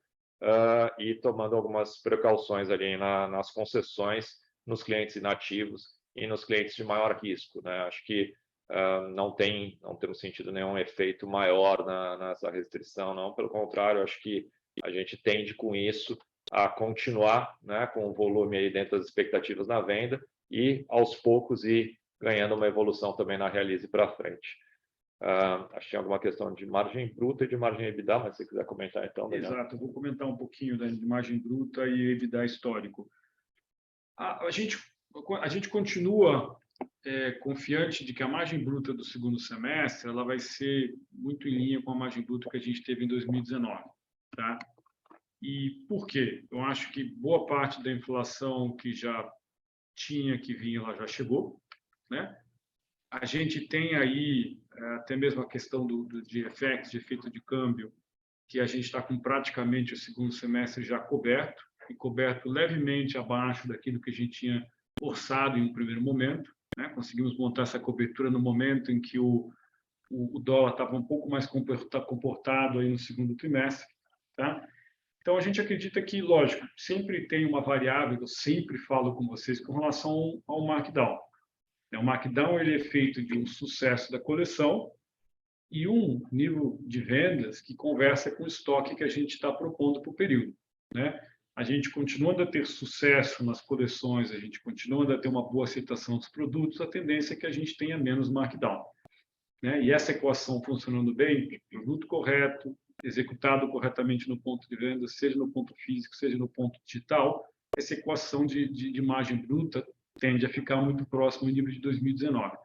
e tomando algumas precauções ali nas concessões, nos clientes inativos e nos clientes de maior risco, né? Acho que não temos sentido nenhum efeito maior nessa restrição, não. Pelo contrário, acho que a gente tende com isso a continuar, né, com o volume aí dentro das expectativas na venda e aos poucos ir ganhando uma evolução também na Realize para frente. Acho que tem alguma questão de margem bruta e de margem EBITDA, mas se você quiser comentar então, Daniel. Exato, eu vou comentar um pouquinho de margem bruta e EBITDA histórico. A gente continua confiante de que a margem bruta do segundo semestre ela vai ser muito em linha com a margem bruta que a gente teve em 2019. Tá? E por quê? Eu acho que boa parte da inflação que já tinha que vir, ela já chegou, né? A gente tem aí até mesmo a questão de FX, de efeito de câmbio, que a gente está com praticamente o segundo semestre já coberto, e coberto levemente abaixo daquilo que a gente tinha orçado em um primeiro momento, né? Conseguimos montar essa cobertura no momento em que o dólar estava um pouco mais comportado aí no segundo trimestre, tá? Então, a gente acredita que, lógico, sempre tem uma variável, eu sempre falo com vocês, com relação ao markdown. O markdown ele é feito de um sucesso da coleção e um nível de vendas que conversa com o estoque que a gente está propondo para o período, né? A gente continuando a ter sucesso nas coleções, a gente continuando a ter uma boa aceitação dos produtos, a tendência é que a gente tenha menos markdown, né? E essa equação funcionando bem, produto correto, executado corretamente no ponto de venda, seja no ponto físico, seja no ponto digital, essa equação de margem bruta tende a ficar muito próximo ao nível de 2019.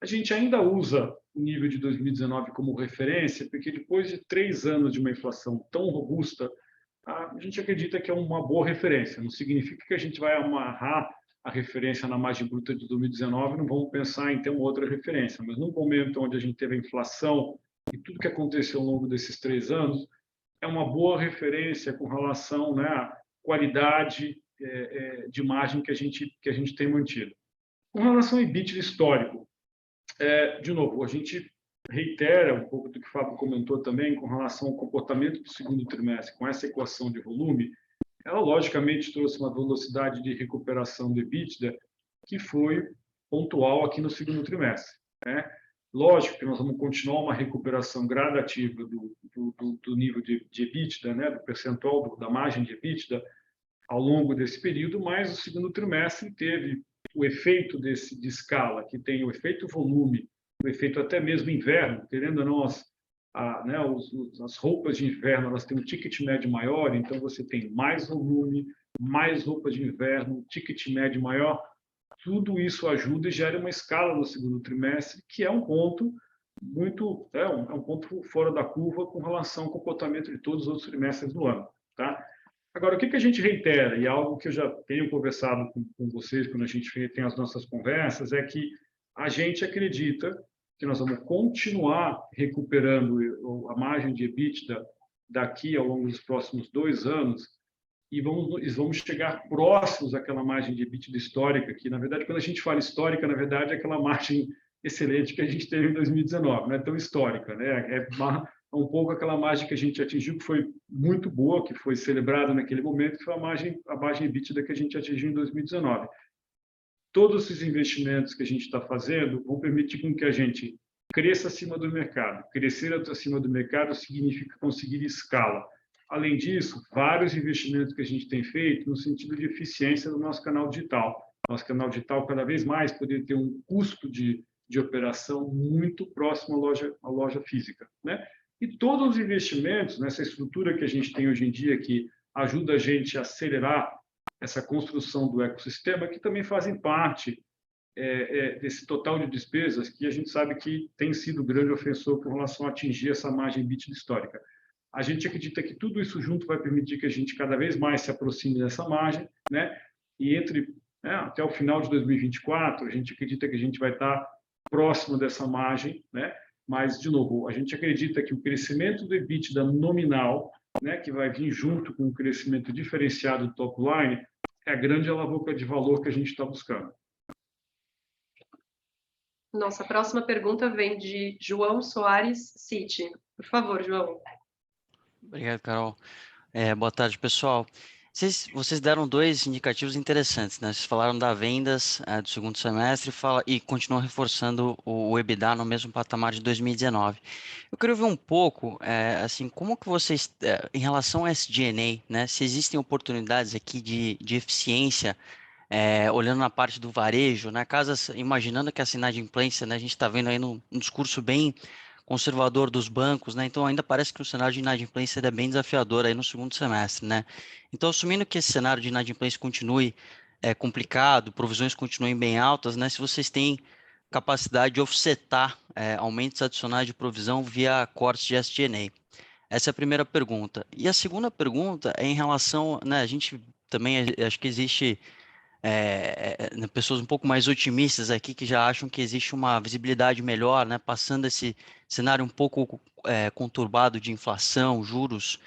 A gente ainda usa o nível de 2019 como referência, porque depois de 3 anos de uma inflação tão robusta, a gente acredita que é uma boa referência. Não significa que a gente vai amarrar a referência na margem bruta de 2019, não vamos pensar em ter uma outra referência. Mas no momento onde a gente teve a inflação e tudo que aconteceu ao longo desses 3 anos, é uma boa referência com relação, né, à qualidade de margem que a gente tem mantido. Com relação ao EBITDA histórico, de novo, a gente reitera um pouco do que o Fábio comentou também com relação ao comportamento do segundo trimestre, com essa equação de volume, ela logicamente trouxe uma velocidade de recuperação do EBITDA que foi pontual aqui no segundo trimestre, né? Lógico que nós vamos continuar uma recuperação gradativa do nível de EBITDA, né, do percentual da margem de EBITDA ao longo desse período, mas o segundo trimestre teve o efeito de escala, que tem o efeito volume, o efeito até mesmo inverno, querendo ou não, as roupas de inverno elas têm um ticket médio maior, então você tem mais volume, mais roupas de inverno, ticket médio maior, tudo isso ajuda e gera uma escala no segundo trimestre, que é um ponto um ponto fora da curva com relação ao comportamento de todos os outros trimestres do ano, tá? Agora, o que a gente reitera, e algo que eu já tenho conversado com vocês quando a gente tem as nossas conversas, é que a gente acredita que nós vamos continuar recuperando a margem de EBITDA daqui ao longo dos próximos 2 anos e vamos chegar próximos àquela margem de EBITDA histórica, que, na verdade, quando a gente fala histórica, na verdade, é aquela margem excelente que a gente teve em 2019, não é tão histórica, né? É um pouco aquela margem que a gente atingiu, que foi muito boa, que foi celebrada naquele momento, que foi a margem EBITDA que a gente atingiu em 2019. Todos esses investimentos que a gente está fazendo vão permitir com que a gente cresça acima do mercado. Crescer acima do mercado significa conseguir escala. Além disso, vários investimentos que a gente tem feito no sentido de eficiência do nosso canal digital. Nosso canal digital, cada vez mais, poder ter um custo de operação muito próximo à loja física, né? E todos os investimentos nessa estrutura que a gente tem hoje em dia, que ajuda a gente a acelerar essa construção do ecossistema, que também fazem parte desse total de despesas que a gente sabe que tem sido grande ofensor com relação a atingir essa margem EBITDA histórica. A gente acredita que tudo isso junto vai permitir que a gente cada vez mais se aproxime dessa margem, né? E até o final de 2024, a gente acredita que a gente vai estar próximo dessa margem, né? Mas, de novo, a gente acredita que o crescimento do EBITDA nominal, né, que vai vir junto com o crescimento diferenciado do top line, é a grande alavanca de valor que a gente está buscando. Nossa próxima pergunta vem de João Soares, Citi. Por favor, João. Obrigado, Carol. Boa tarde, pessoal. Vocês deram 2 indicativos interessantes, né? Vocês falaram da vendas do segundo semestre e continuam reforçando o EBITDA no mesmo patamar de 2019. Eu queria ver um pouco, assim, como que vocês, em relação ao SG&A, né? Se existem oportunidades aqui de eficiência, olhando na parte do varejo, né? Imaginando que a inadimplência, né? A gente está vendo aí um discurso bem conservador dos bancos, né? Então ainda parece que o cenário de inadimplência é bem desafiador aí no segundo semestre, né? Então, assumindo que esse cenário de inadimplência continue complicado, provisões continuem bem altas, né? Se vocês têm capacidade de offsetar aumentos adicionais de provisão via cortes de SG&A. Essa é a primeira pergunta. E a segunda pergunta é em relação, né? A gente também acho que existe pessoas um pouco mais otimistas aqui que já acham que existe uma visibilidade melhor, né, passando esse cenário um pouco conturbado de inflação, juros,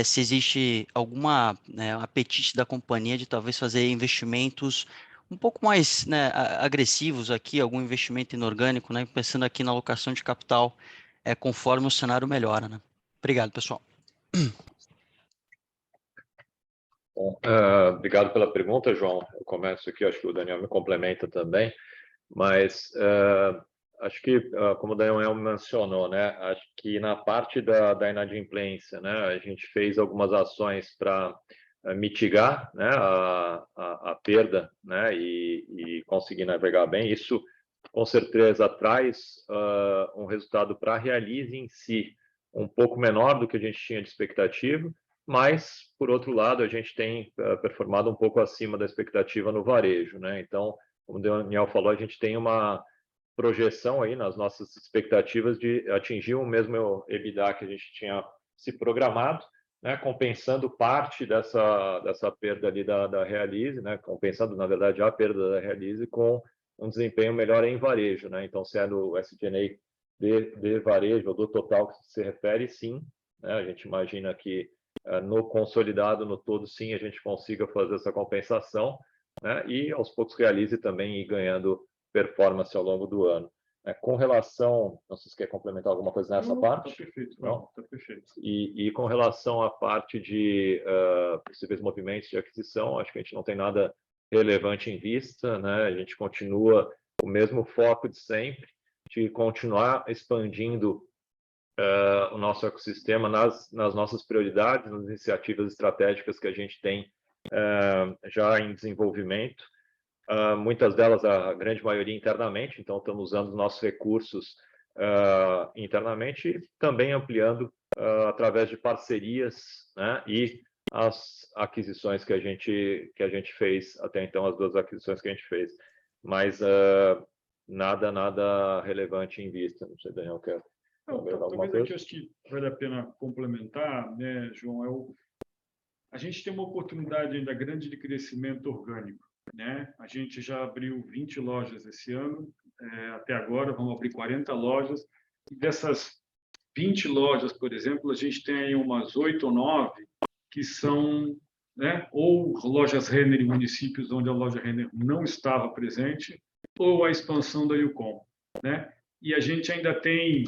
se existe alguma apetite da companhia de talvez fazer investimentos um pouco mais, né, agressivos aqui, algum investimento inorgânico, né, pensando aqui na alocação de capital conforme o cenário melhora, né? Obrigado, pessoal. Bom, obrigado pela pergunta, João. Eu começo aqui, acho que o Daniel me complementa também, mas acho que, como o Daniel mencionou, né, acho que na parte da inadimplência, né, a gente fez algumas ações para mitigar, né, a perda, né, e conseguir navegar bem. Isso, com certeza, traz um resultado para a Realize em si um pouco menor do que a gente tinha de expectativa, mas, por outro lado, a gente tem performado um pouco acima da expectativa no varejo, né? Então, como o Daniel falou, a gente tem uma projeção aí nas nossas expectativas de atingir o mesmo EBITDA que a gente tinha se programado, né? Compensando parte dessa perda ali da Realize, né? Compensando, na verdade, a perda da Realize com um desempenho melhor em varejo, né? Então, se é no SG&A de varejo ou do total que se refere, sim, né? A gente imagina que no consolidado, no todo, sim, a gente consiga fazer essa compensação, né? E aos poucos Realize também ir ganhando performance ao longo do ano. Com relação, não sei se quer complementar alguma coisa nessa parte. Está perfeito, não? Está perfeito. E com relação à parte de possíveis movimentos de aquisição, acho que a gente não tem nada relevante em vista, né? A gente continua o mesmo foco de sempre, de continuar expandindo o nosso ecossistema nas nossas prioridades, nas iniciativas estratégicas que a gente tem já em desenvolvimento. Muitas delas, a grande maioria internamente, então estamos usando os nossos recursos internamente e também ampliando através de parcerias, né? E as aquisições que a gente fez até então, as 2 aquisições que a gente fez, mas nada relevante em vista. Não sei, Daniel, quer talvez aqui eu acho que vale a pena complementar, né, João? A gente tem uma oportunidade ainda grande de crescimento orgânico, né? A gente já abriu 20 lojas esse ano, até agora vamos abrir 40 lojas. E dessas 20 lojas, por exemplo, a gente tem aí umas 8 ou 9 que são, né, ou lojas Renner em municípios onde a loja Renner não estava presente, ou a expansão da Youcom, né? E a gente ainda tem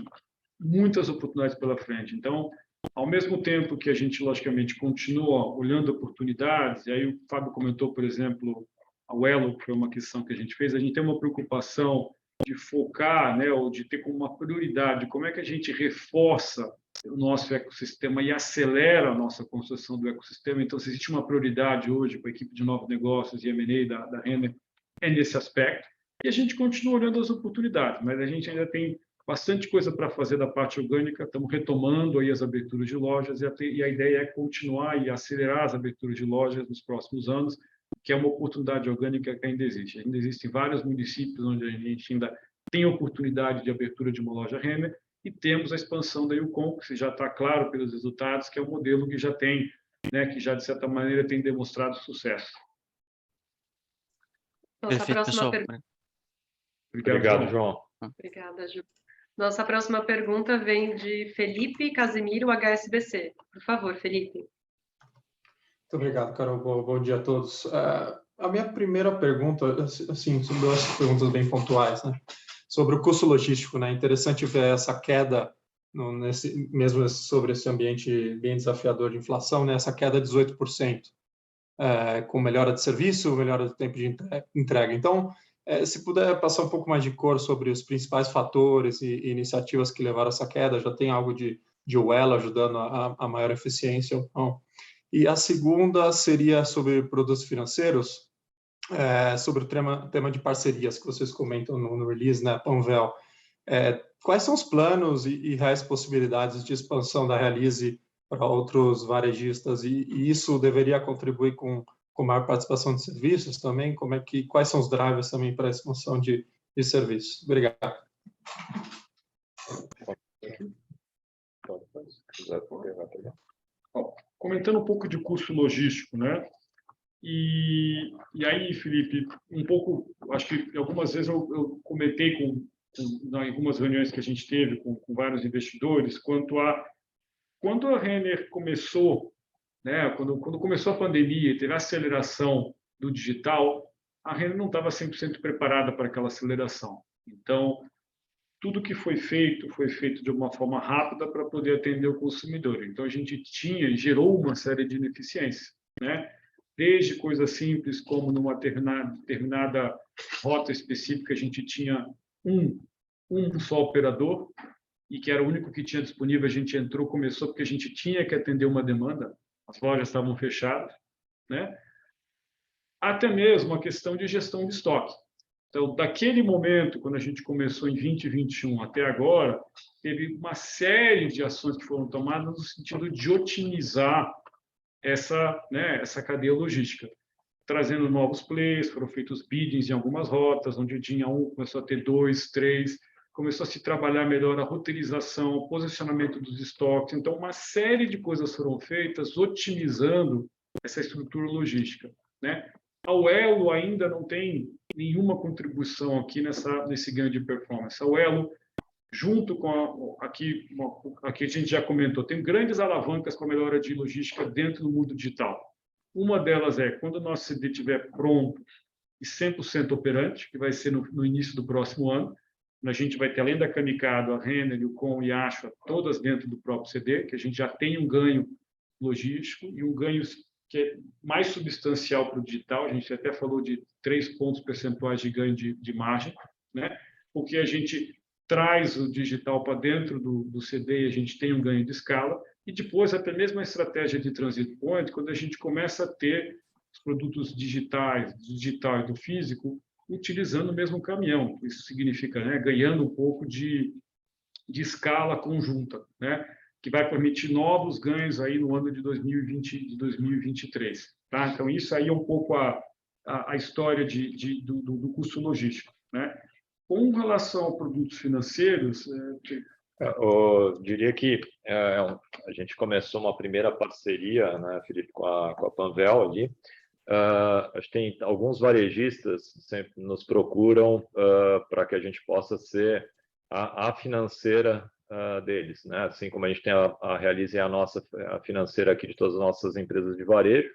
muitas oportunidades pela frente. Então, ao mesmo tempo que a gente, logicamente, continua olhando oportunidades, e aí o Fábio comentou, por exemplo, a Uelo, que foi uma aquisição que a gente fez, a gente tem uma preocupação de focar, né, ou de ter como uma prioridade como é que a gente reforça o nosso ecossistema e acelera a nossa construção do ecossistema. Então, se existe uma prioridade hoje para a equipe de novos negócios e M&A da Renner, é nesse aspecto. E a gente continua olhando as oportunidades, mas a gente ainda tem bastante coisa para fazer da parte orgânica, estamos retomando aí as aberturas de lojas e a ideia é continuar e acelerar as aberturas de lojas nos próximos anos, que é uma oportunidade orgânica que ainda existe. Ainda existem vários municípios onde a gente ainda tem oportunidade de abertura de uma loja Renner e temos a expansão da Youcom, que já está claro pelos resultados, que é um modelo que já tem, né, que já de certa maneira tem demonstrado sucesso. Nossa Perfeito, próxima pessoal. pergunta. Obrigado, João. Obrigada, Ju. Nossa próxima pergunta vem de Felipe Casimiro, HSBC. Por favor, Felipe. Muito obrigado, Carol. Bom dia a todos. A minha primeira pergunta, assim, são 2 perguntas bem pontuais, né? Sobre o custo logístico, né? Interessante ver essa queda, mesmo sobre esse ambiente bem desafiador de inflação, né? Essa queda de 18%, com melhora de serviço, melhora do tempo de entrega. Então, se puder passar um pouco mais de cor sobre os principais fatores e iniciativas que levaram a essa queda, já tem algo de Uelo ajudando a maior eficiência ou não? E a segunda seria sobre produtos financeiros, sobre o tema de parcerias que vocês comentam no release, né, Panvel. Quais são os planos e reais possibilidades de expansão da Realize para outros varejistas? E isso deveria contribuir com maior participação de serviços também? Quais são os drivers também para a expansão de serviços? Obrigado. Comentando um pouco de custo logístico, né? E aí, Felipe, um pouco, acho que algumas vezes eu comentei em algumas reuniões que a gente teve com vários investidores, quando a Renner começou, né, quando começou a pandemia e teve a aceleração do digital, a Renner não estava 100% preparada para aquela aceleração. Então, tudo que foi feito de uma forma rápida para poder atender o consumidor. Então, a gente gerou uma série de ineficiências, né? Desde coisas simples, como numa determinada rota específica, a gente tinha um só operador, e que era o único que tinha disponível, a gente começou porque a gente tinha que atender uma demanda, as lojas estavam fechadas, né? Até mesmo a questão de gestão de estoque. Então, daquele momento, quando a gente começou em 2021 até agora, teve uma série de ações que foram tomadas no sentido de otimizar essa cadeia logística, trazendo novos players. Foram feitos biddings em algumas rotas, onde tinha um, começou a ter 2, 3, começou a se trabalhar melhor a roteirização, o posicionamento dos estoques. Então, uma série de coisas foram feitas otimizando essa estrutura logística, né? A Uello ainda não tem nenhuma contribuição aqui nesse ganho de performance. A Uello, junto com aqui a gente já comentou, tem grandes alavancas para melhora de logística dentro do mundo digital. Uma delas é quando o nosso CD estiver pronto e 100% operante, que vai ser no início do próximo ano, a gente vai ter, além da Camicado, a Renner, o Com e a Ashua, todas dentro do próprio CD, que a gente já tem um ganho logístico e um ganho que é mais substancial para o digital. A gente até falou de 3 pontos percentuais de ganho de margem, né? Porque a gente traz o digital para dentro do CD e a gente tem um ganho de escala. E depois, até mesmo a estratégia de transit point, quando a gente começa a ter os produtos digitais, do digital e do físico, utilizando o mesmo caminhão. Isso significa, né, ganhando um pouco de escala conjunta, né, que vai permitir novos ganhos aí no ano de 2020 de 2023. Tá? Então, isso aí é um pouco a história do custo logístico. Né? Com relação a produtos financeiros... Eu diria que a gente começou uma primeira parceria, né, Felipe, com a Panvel ali. Acho que tem alguns varejistas sempre nos procuram para que a gente possa ser a financeira deles, né? Assim como a gente tem a Realize, a nossa a financeira aqui de todas as nossas empresas de varejo.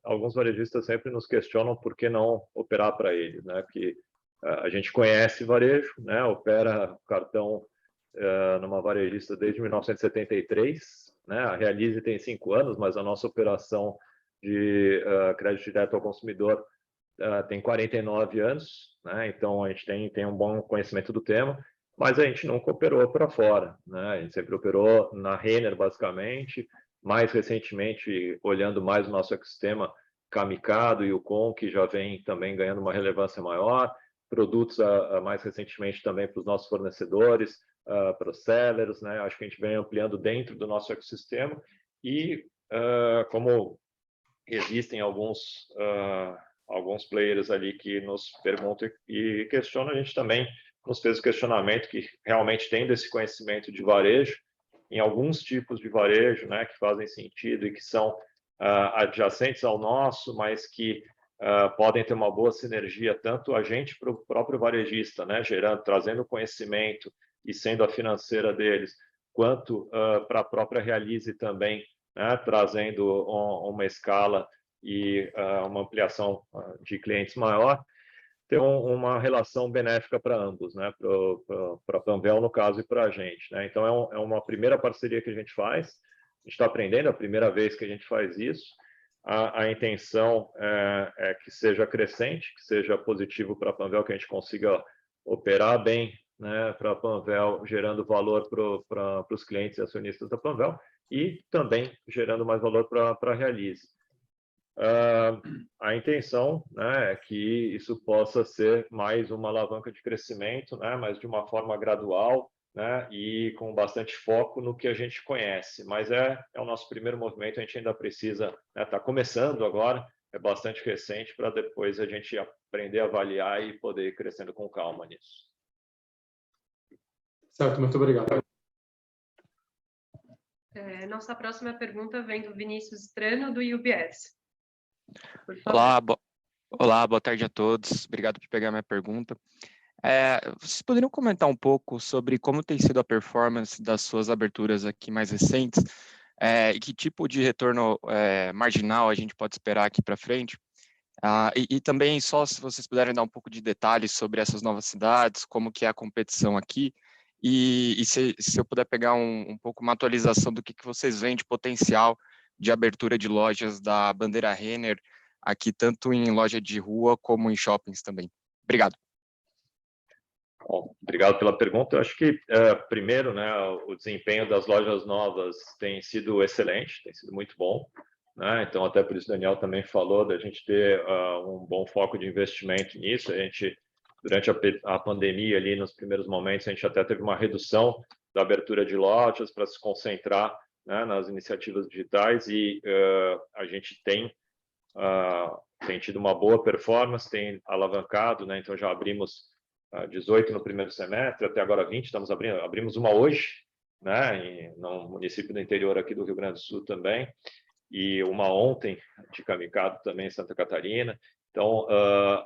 Alguns varejistas sempre nos questionam por que não operar para eles, né? Porque a gente conhece varejo, né? Opera cartão numa varejista desde 1973, né? A Realize tem 5 anos, mas a nossa operação de crédito direto ao consumidor tem 49 anos, né? Então a gente tem um bom conhecimento do tema, mas a gente nunca operou para fora, né? A gente sempre operou na Renner, basicamente. Mais recentemente, olhando mais o nosso ecossistema, Camicado e o Com, que já vem também ganhando uma relevância maior, produtos mais recentemente também para os nossos fornecedores, para os sellers, né? Acho que a gente vem ampliando dentro do nosso ecossistema e como existem alguns players ali que nos perguntam e questionam, a gente também nos fez o questionamento que realmente tendo esse conhecimento de varejo, em alguns tipos de varejo, né, que fazem sentido e que são adjacentes ao nosso, mas que podem ter uma boa sinergia, tanto a gente para o próprio varejista, né, trazendo conhecimento e sendo a financeira deles, quanto para a própria Realize também, né, trazendo uma escala e uma ampliação de clientes maior, ter uma relação benéfica para ambos, né? Para a Panvel, no caso, e para a gente. Né? Então, é uma primeira parceria que a gente faz. A gente está aprendendo, é a primeira vez que a gente faz isso. A intenção é que seja crescente, que seja positivo para a Panvel, que a gente consiga operar bem, né, para a Panvel, gerando valor para os clientes e acionistas da Panvel e também gerando mais valor para a Realize. A intenção, né, é que isso possa ser mais uma alavanca de crescimento, né, mas de uma forma gradual, né, e com bastante foco no que a gente conhece. Mas é o nosso primeiro movimento, a gente ainda precisa, né, tá começando agora, é bastante recente, para depois a gente aprender a avaliar e poder ir crescendo com calma nisso. Certo, muito obrigado. Nossa próxima pergunta vem do Vinícius Strano, do UBS. Olá, boa tarde a todos. Obrigado por pegar minha pergunta. Vocês poderiam comentar um pouco sobre como tem sido a performance das suas aberturas aqui mais recentes e que tipo de retorno marginal a gente pode esperar aqui para frente? E também, só se vocês puderem dar um pouco de detalhes sobre essas novas cidades, como que é a competição aqui, e se eu puder pegar um pouco uma atualização do que vocês veem de potencial de abertura de lojas da bandeira Renner aqui, tanto em loja de rua como em shoppings também. Obrigado. Bom, obrigado pela pergunta. Eu acho que, primeiro, né, o desempenho das lojas novas tem sido excelente, tem sido muito bom. Né? Então, até por isso o Daniel também falou da gente ter um bom foco de investimento nisso. A gente, durante a pandemia, ali nos primeiros momentos, a gente até teve uma redução da abertura de lojas para se concentrar né, nas iniciativas digitais e a gente tem tido uma boa performance, tem alavancado, né? Então já abrimos 18 no primeiro semestre, até agora 20, abrimos uma hoje, né? No município do interior aqui do Rio Grande do Sul também, e uma ontem de Camicado também em Santa Catarina. Então,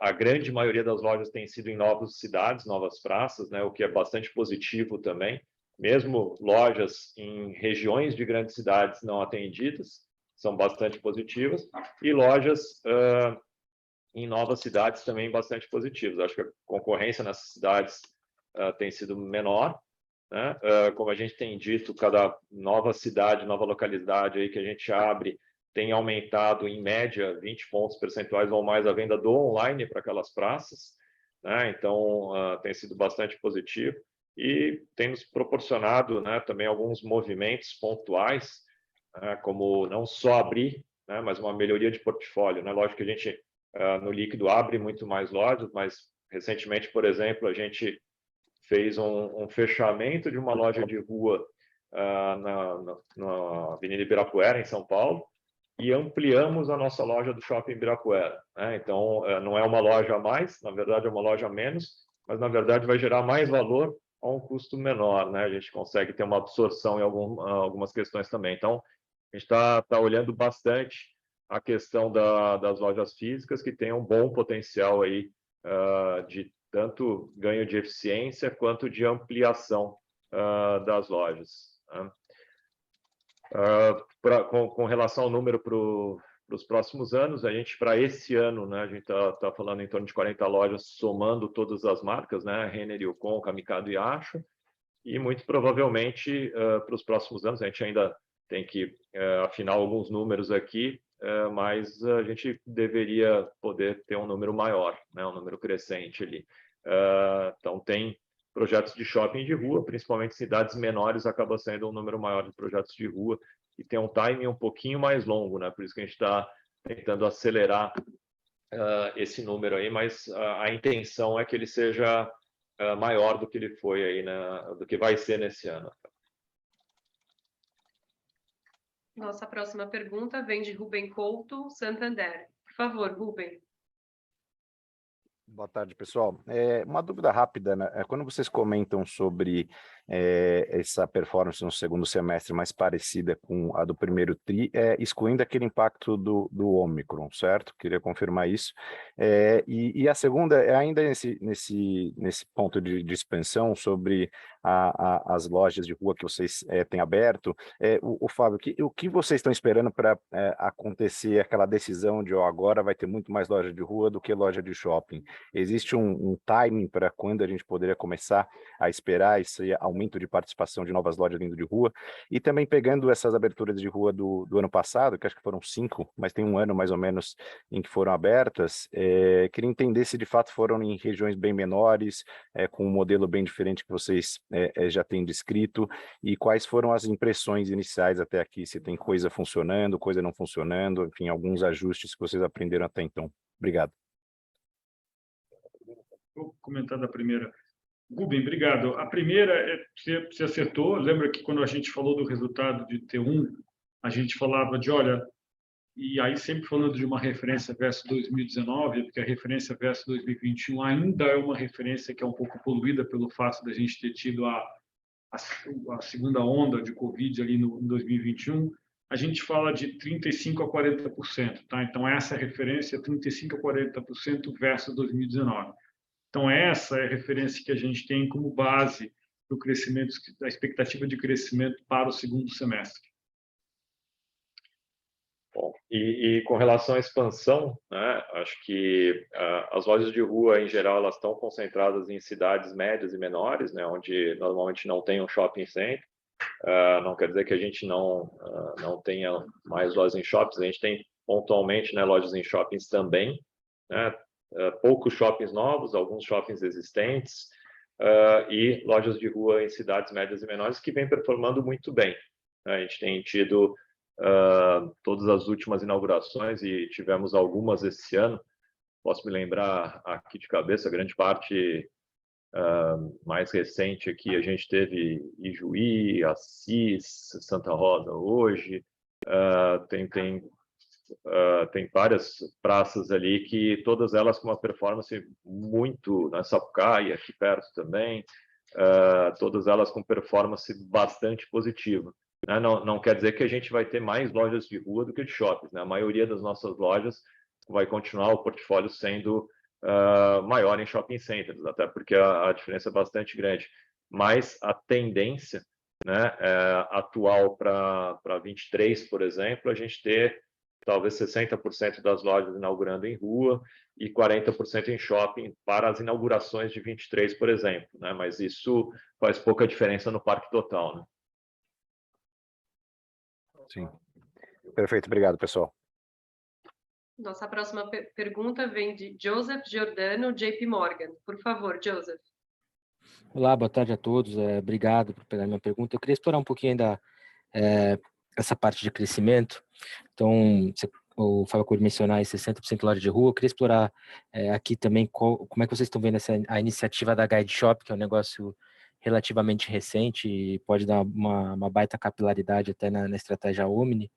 a grande maioria das lojas tem sido em novas cidades, novas praças, né? O que é bastante positivo também. Mesmo lojas em regiões de grandes cidades não atendidas, são bastante positivas, e lojas em novas cidades também bastante positivas. Acho que a concorrência nessas cidades tem sido menor, né? Como a gente tem dito, cada nova cidade, nova localidade aí que a gente abre tem aumentado, em média, 20 pontos percentuais ou mais a venda do online para aquelas praças, né? Então, tem sido bastante positivo e tem nos proporcionado, né, também alguns movimentos pontuais, como não só abrir, né, mas uma melhoria de portfólio, né? Lógico que a gente, no líquido, abre muito mais lojas, mas recentemente, por exemplo, a gente fez um fechamento de uma loja de rua na Avenida Ibirapuera, em São Paulo, e ampliamos a nossa loja do Shopping Ibirapuera, né? Então, não é uma loja a mais, na verdade é uma loja a menos, mas na verdade vai gerar mais valor a um custo menor, né? A gente consegue ter uma absorção em algumas questões também. Então, a gente está olhando bastante a questão das lojas físicas, que tem um bom potencial aí de tanto ganho de eficiência quanto de ampliação das lojas, né? Com relação ao número para os próximos anos, a gente, para esse ano, né, a gente está falando em torno de 40 lojas, somando todas as marcas, né, Renner, Yukon, Camicado e Acho, e muito provavelmente para os próximos anos, a gente ainda tem que afinar alguns números aqui, mas a gente deveria poder ter um número maior, né, um número crescente ali. Então, tem projetos de shopping de rua, principalmente cidades menores, acaba sendo um número maior de projetos de rua, e tem um timing um pouquinho mais longo, né? Por isso que a gente está tentando acelerar esse número aí, mas a intenção é que ele seja maior do que ele foi aí, do que vai ser nesse ano. Nossa próxima pergunta vem de Rubem Couto, Santander. Por favor, Rubem. Boa tarde, pessoal. Uma dúvida rápida, né? Quando vocês comentam sobre essa performance no segundo semestre mais parecida com a do primeiro TRI, excluindo aquele impacto do Ômicron, certo? Queria confirmar isso. E a segunda é ainda nesse ponto de expansão sobre as lojas de rua que vocês têm aberto. O Fábio, o que vocês estão esperando para acontecer aquela decisão de agora vai ter muito mais loja de rua do que loja de shopping? Existe um timing para quando a gente poderia começar a esperar esse aumento de participação de novas lojas vindo de rua? E também pegando essas aberturas de rua do ano passado, que acho que foram 5, mas tem um ano mais ou menos em que foram abertas, queria entender se de fato foram em regiões bem menores, com um modelo bem diferente que vocês já têm descrito, e quais foram as impressões iniciais até aqui, se tem coisa funcionando, coisa não funcionando, enfim, alguns ajustes que vocês aprenderam até então. Obrigado. Vou comentar da primeira. Rubem, obrigado. A primeira, você acertou. Lembra que quando a gente falou do resultado de T1, a gente falava de, olha, e aí sempre falando de uma referência versus 2019, porque a referência versus 2021 ainda é uma referência que é um pouco poluída pelo fato da gente ter tido a segunda onda de Covid ali no 2021, a gente fala de 35% a 40%, tá? Então, essa referência é 35% a 40% versus 2019. Então, essa é a referência que a gente tem como base para o crescimento, da expectativa de crescimento para o segundo semestre. Bom, e com relação à expansão, né, acho que as lojas de rua, em geral, elas estão concentradas em cidades médias e menores, né, onde normalmente não tem um shopping center. Não quer dizer que a gente não tenha mais lojas em shoppings, a gente tem pontualmente, né, lojas em shoppings também, né, poucos shoppings novos, alguns shoppings existentes, e lojas de rua em cidades médias e menores que vem performando muito bem. A gente tem tido todas as últimas inaugurações e tivemos algumas esse ano. Posso me lembrar aqui de cabeça, grande parte mais recente aqui, a gente teve Ijuí, Assis, Santa Rosa hoje, tem várias praças ali que todas elas com uma performance muito, na Sapucaí, aqui perto também, todas elas com performance bastante positiva. Né? Não quer dizer que a gente vai ter mais lojas de rua do que de shoppings, né? A maioria das nossas lojas vai continuar o portfólio sendo maior em shopping centers, até porque a diferença é bastante grande. Mas a tendência, né, atual para 23, por exemplo, a gente ter talvez 60% das lojas inaugurando em rua e 40% em shopping para as inaugurações de 23, por exemplo. Né? Mas isso faz pouca diferença no parque total. Né? Sim. Perfeito, obrigado, pessoal. Nossa próxima pergunta vem de Joseph Giordano, JP Morgan. Por favor, Joseph. Olá, boa tarde a todos. Obrigado por pegar minha pergunta. Eu queria explorar um pouquinho ainda essa parte de crescimento. Então, o Fábio Cury mencionar aí 60% loja de rua. Eu queria explorar aqui também como é que vocês estão vendo a iniciativa da Guide Shop, que é um negócio relativamente recente e pode dar uma baita capilaridade até na estratégia Omni.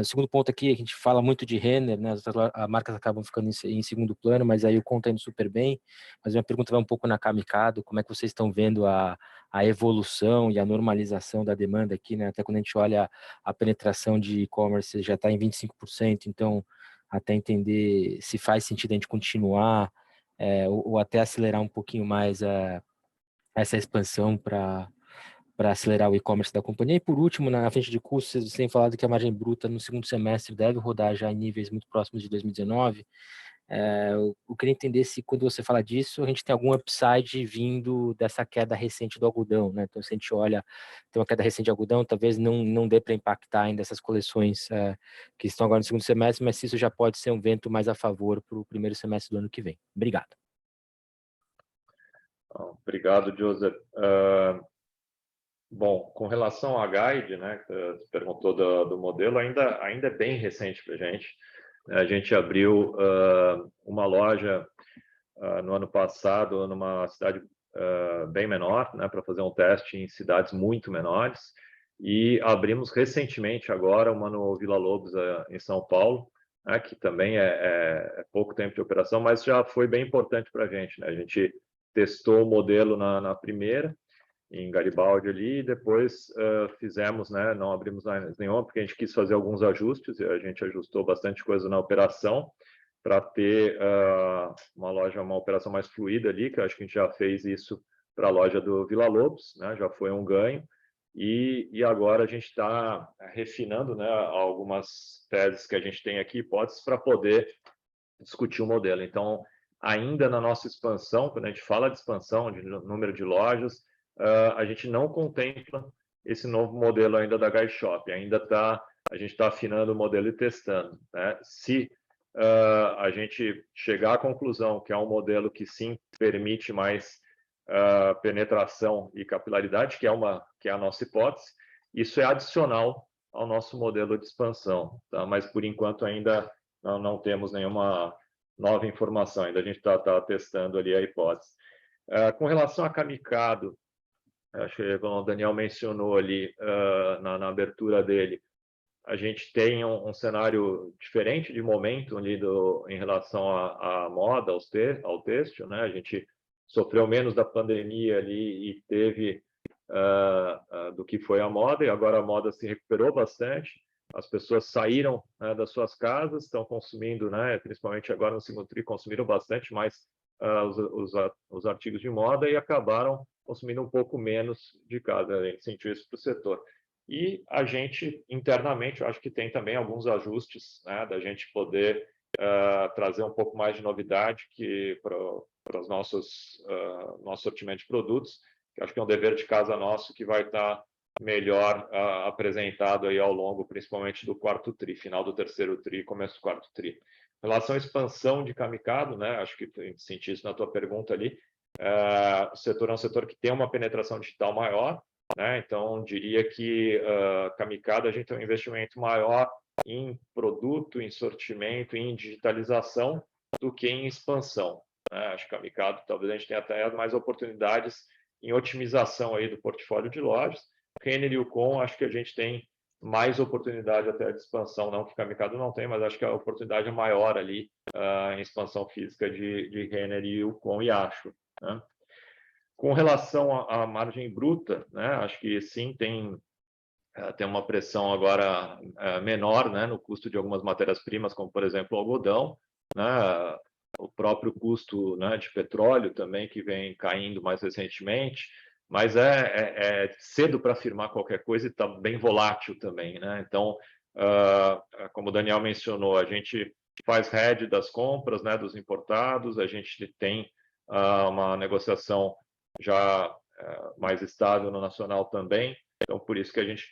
O segundo ponto aqui, a gente fala muito de Renner, né? As marcas acabam ficando em segundo plano, mas aí o conta indo super bem. Mas minha pergunta vai um pouco na Camicado, como é que vocês estão vendo a evolução e a normalização da demanda aqui, né? Até quando a gente olha a penetração de e-commerce já está em 25%, então até entender se faz sentido a gente continuar ou até acelerar um pouquinho mais essa expansão para acelerar o e-commerce da companhia. E por último, na frente de custos, vocês têm falado que a margem bruta no segundo semestre deve rodar já em níveis muito próximos de 2019. Eu queria entender se quando você fala disso, a gente tem algum upside vindo dessa queda recente do algodão, né? Então, se a gente olha, tem uma queda recente de algodão, talvez não dê para impactar ainda essas coleções que estão agora no segundo semestre, mas se isso já pode ser um vento mais a favor para o primeiro semestre do ano que vem. Obrigado. Obrigado, Joseph. Bom, com relação à Guide, né, que você perguntou do modelo, ainda é bem recente para a gente. A gente abriu uma loja no ano passado numa cidade bem menor, né, para fazer um teste em cidades muito menores, e abrimos recentemente agora uma no Vila Lobos, em São Paulo, né, que também é pouco tempo de operação, mas já foi bem importante para a gente. Né? A gente testou o modelo na primeira, em Garibaldi ali, e depois fizemos, né, não abrimos nenhuma, porque a gente quis fazer alguns ajustes, e a gente ajustou bastante coisa na operação, para ter uma operação mais fluida ali, que eu acho que a gente já fez isso para a loja do Vila Lobos, né, já foi um ganho, e agora a gente está refinando, né, algumas teses que a gente tem aqui, hipóteses, para poder discutir o modelo. Então, ainda na nossa expansão, quando a gente fala de expansão, de número de lojas, a gente não contempla esse novo modelo ainda da Guide Shop. A gente está afinando o modelo e testando. Né? Se a gente chegar à conclusão que é um modelo que sim permite mais penetração e capilaridade, que é a nossa hipótese, isso é adicional ao nosso modelo de expansão. Tá? Mas, por enquanto, ainda não temos nenhuma nova informação. Ainda a gente está testando ali a hipótese. Com relação a Camicado, acho que como o Daniel mencionou ali na abertura dele, a gente tem um cenário diferente de momento ali em relação à moda, ao têxtil, né? A gente sofreu menos da pandemia ali e teve do que foi a moda, e agora a moda se recuperou bastante. As pessoas saíram, né, das suas casas, estão consumindo, né, principalmente agora no segundo tri, consumiram bastante mais os artigos de moda e acabaram consumindo um pouco menos de casa. A gente sentiu isso para o setor. E a gente, internamente, eu acho que tem também alguns ajustes, né, da gente poder trazer um pouco mais de novidade para os nosso sortimento de produtos, que acho que é um dever de casa nosso que vai estar melhor apresentado aí ao longo, principalmente do quarto tri, final do terceiro tri, começo do quarto tri. Em relação à expansão de Camicado, né, acho que senti isso na tua pergunta ali, o setor é um setor que tem uma penetração digital maior, né, então diria que Camicado a gente tem um investimento maior em produto, em sortimento, em digitalização do que em expansão. né? Acho que a Camicado, talvez a gente tenha até mais oportunidades em otimização aí do portfólio de lojas. Renner e Ucom, acho que a gente tem mais oportunidade até de expansão, não que o Camicado não tem, mas acho que a oportunidade é maior ali em expansão física de Renner e Ucom e Acho, né? Com relação à margem bruta, né, acho que sim, tem uma pressão agora menor, né, no custo de algumas matérias-primas, como, por exemplo, o algodão, né, o próprio custo, né, de petróleo também, que vem caindo mais recentemente, mas é cedo para afirmar qualquer coisa e está bem volátil também, né? Então, como o Daniel mencionou, a gente faz hedge das compras, né, dos importados, a gente tem uma negociação já mais estável no nacional também, então por isso que a gente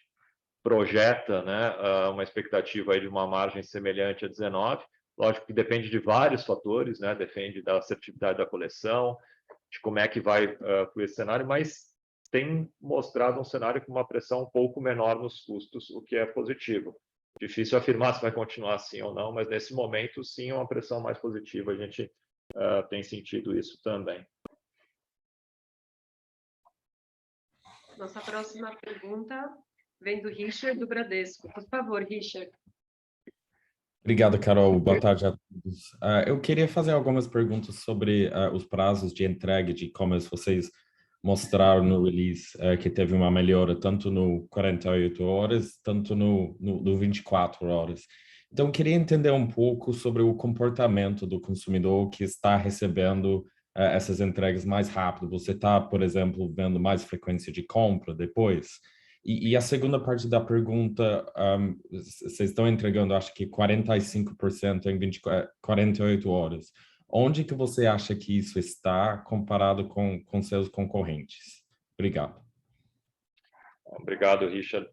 projeta, né, uma expectativa aí de uma margem semelhante a 19. Lógico que depende de vários fatores, né, depende da assertividade da coleção, de como é que vai para esse cenário, mas tem mostrado um cenário com uma pressão um pouco menor nos custos, o que é positivo. Difícil afirmar se vai continuar assim ou não, mas nesse momento sim é uma pressão mais positiva, a gente tem sentido isso também. Nossa próxima pergunta vem do Richard, do Bradesco. Por favor, Richard. Obrigado, Carol. Boa tarde a todos. Eu queria fazer algumas perguntas sobre os prazos de entrega de e-commerce. Vocês mostraram no release que teve uma melhora tanto no 48 horas, tanto no 24 horas. Então, eu queria entender um pouco sobre o comportamento do consumidor que está recebendo essas entregas mais rápido. Você está, por exemplo, vendo mais frequência de compra depois? E a segunda parte da pergunta, vocês estão entregando, acho que 45% em 48 horas. Onde que você acha que isso está comparado com seus concorrentes? Obrigado. Obrigado, Richard.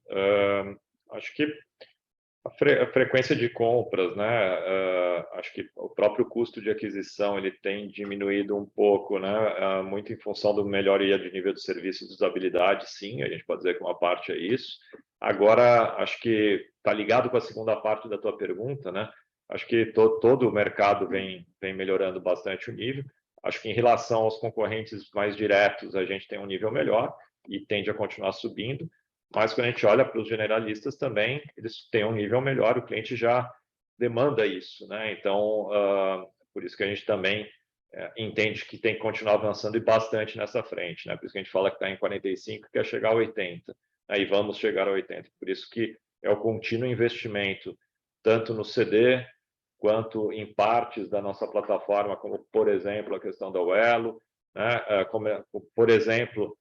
Acho que a frequência de compras, né? Acho que o próprio custo de aquisição ele tem diminuído um pouco, né? Muito em função da melhoria de nível de serviço e de usabilidade, sim, a gente pode dizer que uma parte é isso. Agora, acho que está ligado com a segunda parte da tua pergunta, né? Acho que todo o mercado vem melhorando bastante o nível. Acho que em relação aos concorrentes mais diretos, a gente tem um nível melhor e tende a continuar subindo. Mas quando a gente olha para os generalistas também, eles têm um nível melhor, o cliente já demanda isso, né? Então, por isso que a gente também entende que tem que continuar avançando e bastante nessa frente, né? Por isso que a gente fala que está em 45, quer chegar a 80, aí vamos chegar a 80. Por isso que é o contínuo investimento, tanto no CD, quanto em partes da nossa plataforma, como, por exemplo, a questão da Uelo, né? Como, por exemplo,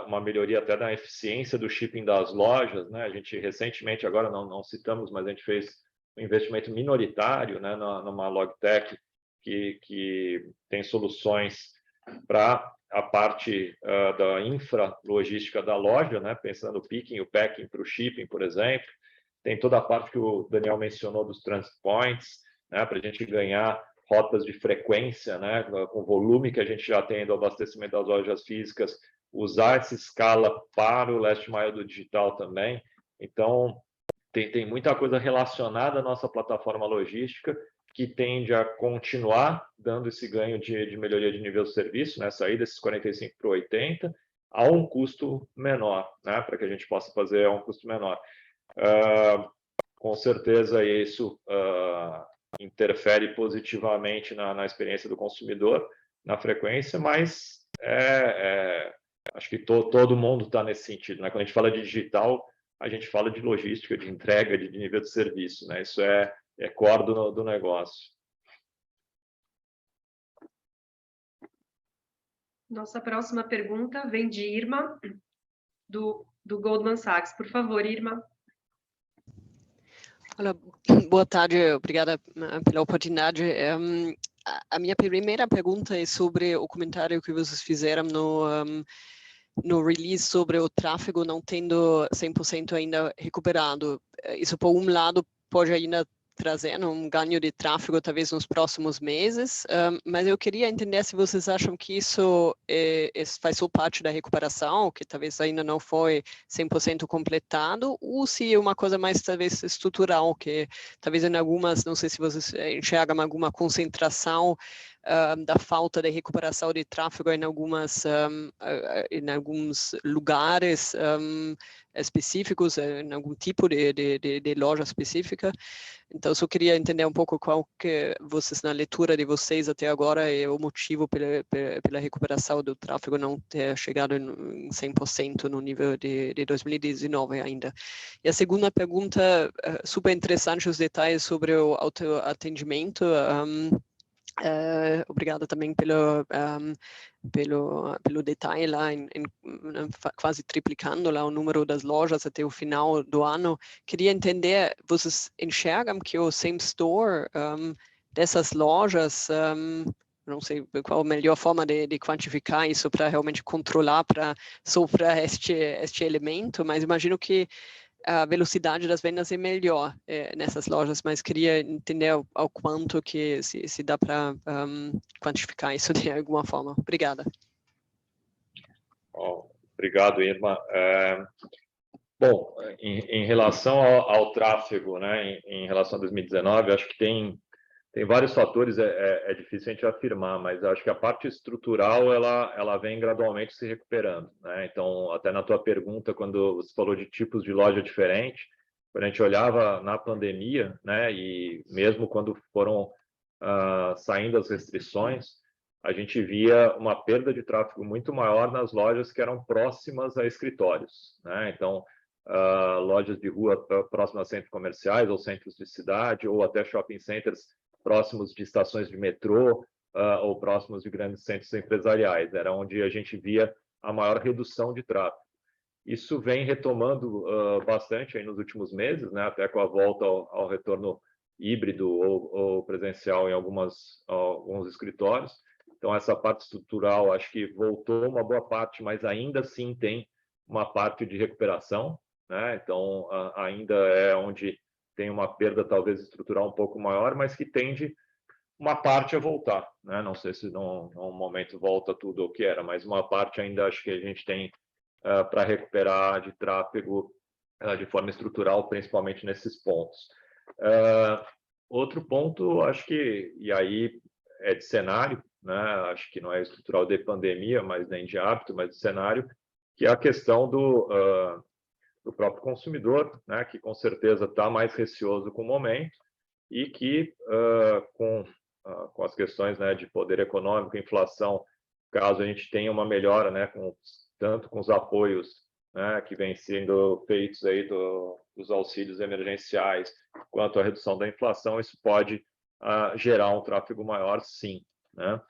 uma melhoria até da eficiência do shipping das lojas, né? A gente recentemente, agora não citamos, mas a gente fez um investimento minoritário, né, numa Logtech que tem soluções para a parte da infra-logística da loja, né, pensando o picking, o packing para o shipping, por exemplo. Tem toda a parte que o Daniel mencionou dos transit points, né, para a gente ganhar rotas de frequência, né, com o volume que a gente já tem do abastecimento das lojas físicas, usar essa escala para o last mile do digital também. Então, tem muita coisa relacionada à nossa plataforma logística que tende a continuar dando esse ganho de melhoria de nível de serviço, né, sair desses 45 para 80, a um custo menor, né, para que a gente possa fazer a um custo menor. Com certeza isso interfere positivamente na experiência do consumidor, na frequência, mas acho que todo mundo está nesse sentido, né? Quando a gente fala de digital, a gente fala de logística, de entrega, de nível de serviço, né? Isso é core do negócio. Nossa próxima pergunta vem de Irma, do Goldman Sachs. Por favor, Irma. Olá, boa tarde, obrigada pela oportunidade. A minha primeira pergunta é sobre o comentário que vocês fizeram no release sobre o tráfego não tendo 100% ainda recuperado. Isso, por um lado, pode ainda trazendo um ganho de tráfego talvez nos próximos meses, mas eu queria entender se vocês acham que isso faz parte da recuperação, que talvez ainda não foi 100% completado, ou se é uma coisa mais talvez estrutural, que talvez em algumas, não sei se vocês enxergam alguma concentração da falta de recuperação de tráfego em alguns lugares específicos, em algum tipo de loja específica. Então, eu só queria entender um pouco qual que vocês, na leitura de vocês até agora, é o motivo pela recuperação do tráfego não ter chegado em 100% no nível de 2019 ainda. E a segunda pergunta, super interessante os detalhes sobre o autoatendimento. Obrigada também pelo detalhe lá, quase triplicando lá o número das lojas até o final do ano. Queria entender, vocês enxergam que o same store dessas lojas, não sei qual a melhor forma de quantificar isso para realmente controlar, para sofrer este elemento, mas imagino que a velocidade das vendas é melhor nessas lojas, mas queria entender ao quanto que se dá para quantificar isso de alguma forma. Obrigada. Obrigado, Irma. Bom, em relação ao tráfego, né, em relação a 2019, acho que tem vários fatores, é difícil a gente afirmar, mas acho que a parte estrutural, ela vem gradualmente se recuperando, né? Então, até na tua pergunta, quando você falou de tipos de loja diferentes, quando a gente olhava na pandemia, né, e mesmo quando foram saindo as restrições, a gente via uma perda de tráfego muito maior nas lojas que eram próximas a escritórios, né? Então, lojas de rua próximas a centros comerciais ou centros de cidade, ou até shopping centers próximos de estações de metrô ou próximos de grandes centros empresariais. Era onde a gente via a maior redução de tráfego. Isso vem retomando bastante aí nos últimos meses, né, até com a volta ao retorno híbrido ou presencial em alguns escritórios. Então, essa parte estrutural, acho que voltou uma boa parte, mas ainda assim tem uma parte de recuperação, né? Então, ainda é onde tem uma perda talvez estrutural um pouco maior, mas que tende uma parte a voltar, né? Não sei se num momento volta tudo o que era, mas uma parte ainda acho que a gente tem para recuperar de tráfego de forma estrutural, principalmente nesses pontos. Outro ponto, acho que, e aí é de cenário, né? Acho que não é estrutural de pandemia, mas nem de hábito, mas de cenário, que é a questão do próprio consumidor, né, que com certeza está mais receoso com o momento e que, com as questões, né, de poder econômico, inflação, caso a gente tenha uma melhora, né, tanto com os apoios, né, que vêm sendo feitos aí dos auxílios emergenciais, quanto a redução da inflação, isso pode gerar um tráfego maior, sim, né?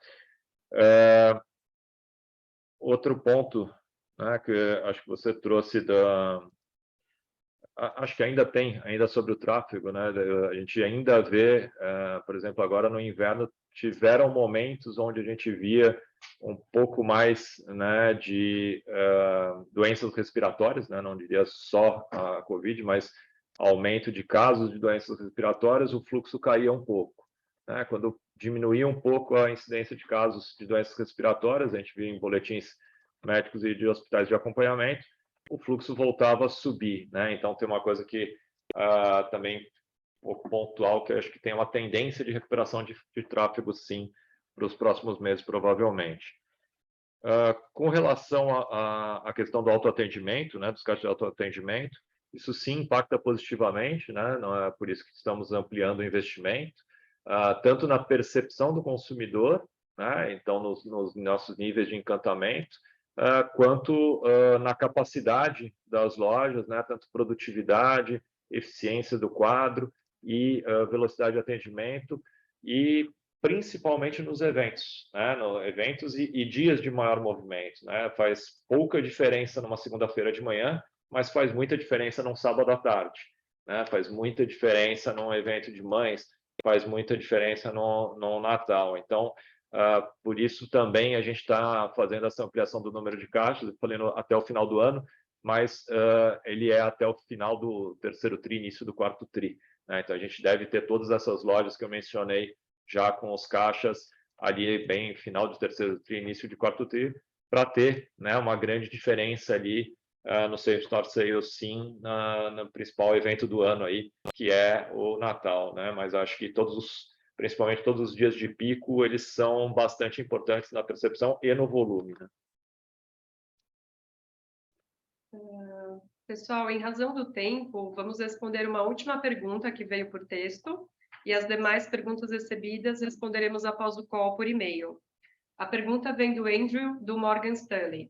Outro ponto, né, que acho que você trouxe acho que ainda sobre o tráfego, né? A gente ainda vê, por exemplo, agora no inverno, tiveram momentos onde a gente via um pouco mais, né, de doenças respiratórias, né? Não diria só a Covid, mas aumento de casos de doenças respiratórias, o fluxo caía um pouco, né? Quando diminuía um pouco a incidência de casos de doenças respiratórias, a gente via em boletins médicos e de hospitais de acompanhamento, o fluxo voltava a subir, né? Então, tem uma coisa que também um pouco pontual, que eu acho que tem uma tendência de recuperação de tráfego, sim, para os próximos meses, provavelmente. Com relação à questão do autoatendimento, né, dos caixas de autoatendimento, isso sim impacta positivamente, né? Não é por isso que estamos ampliando o investimento, tanto na percepção do consumidor, né? Então, nos nossos níveis de encantamento, quanto na capacidade das lojas, né, tanto produtividade, eficiência do quadro e velocidade de atendimento, e principalmente nos eventos, né, eventos e dias de maior movimento, né? Faz pouca diferença numa segunda-feira de manhã, mas faz muita diferença num sábado à tarde, né? Faz muita diferença num evento de mães, faz muita diferença no Natal. Então, por isso também a gente está fazendo essa ampliação do número de caixas, falando até o final do ano, mas ele é até o final do terceiro TRI, início do quarto TRI. Né? Então, a gente deve ter todas essas lojas que eu mencionei já com os caixas ali bem final de terceiro TRI, início de quarto TRI, para ter, né, uma grande diferença ali no Same Store Sales, sim, no principal evento do ano aí, que é o Natal, né? Mas acho que principalmente todos os dias de pico, eles são bastante importantes na percepção e no volume, né? Pessoal, em razão do tempo, vamos responder uma última pergunta que veio por texto e as demais perguntas recebidas responderemos após o call por e-mail. A pergunta vem do Andrew, do Morgan Stanley.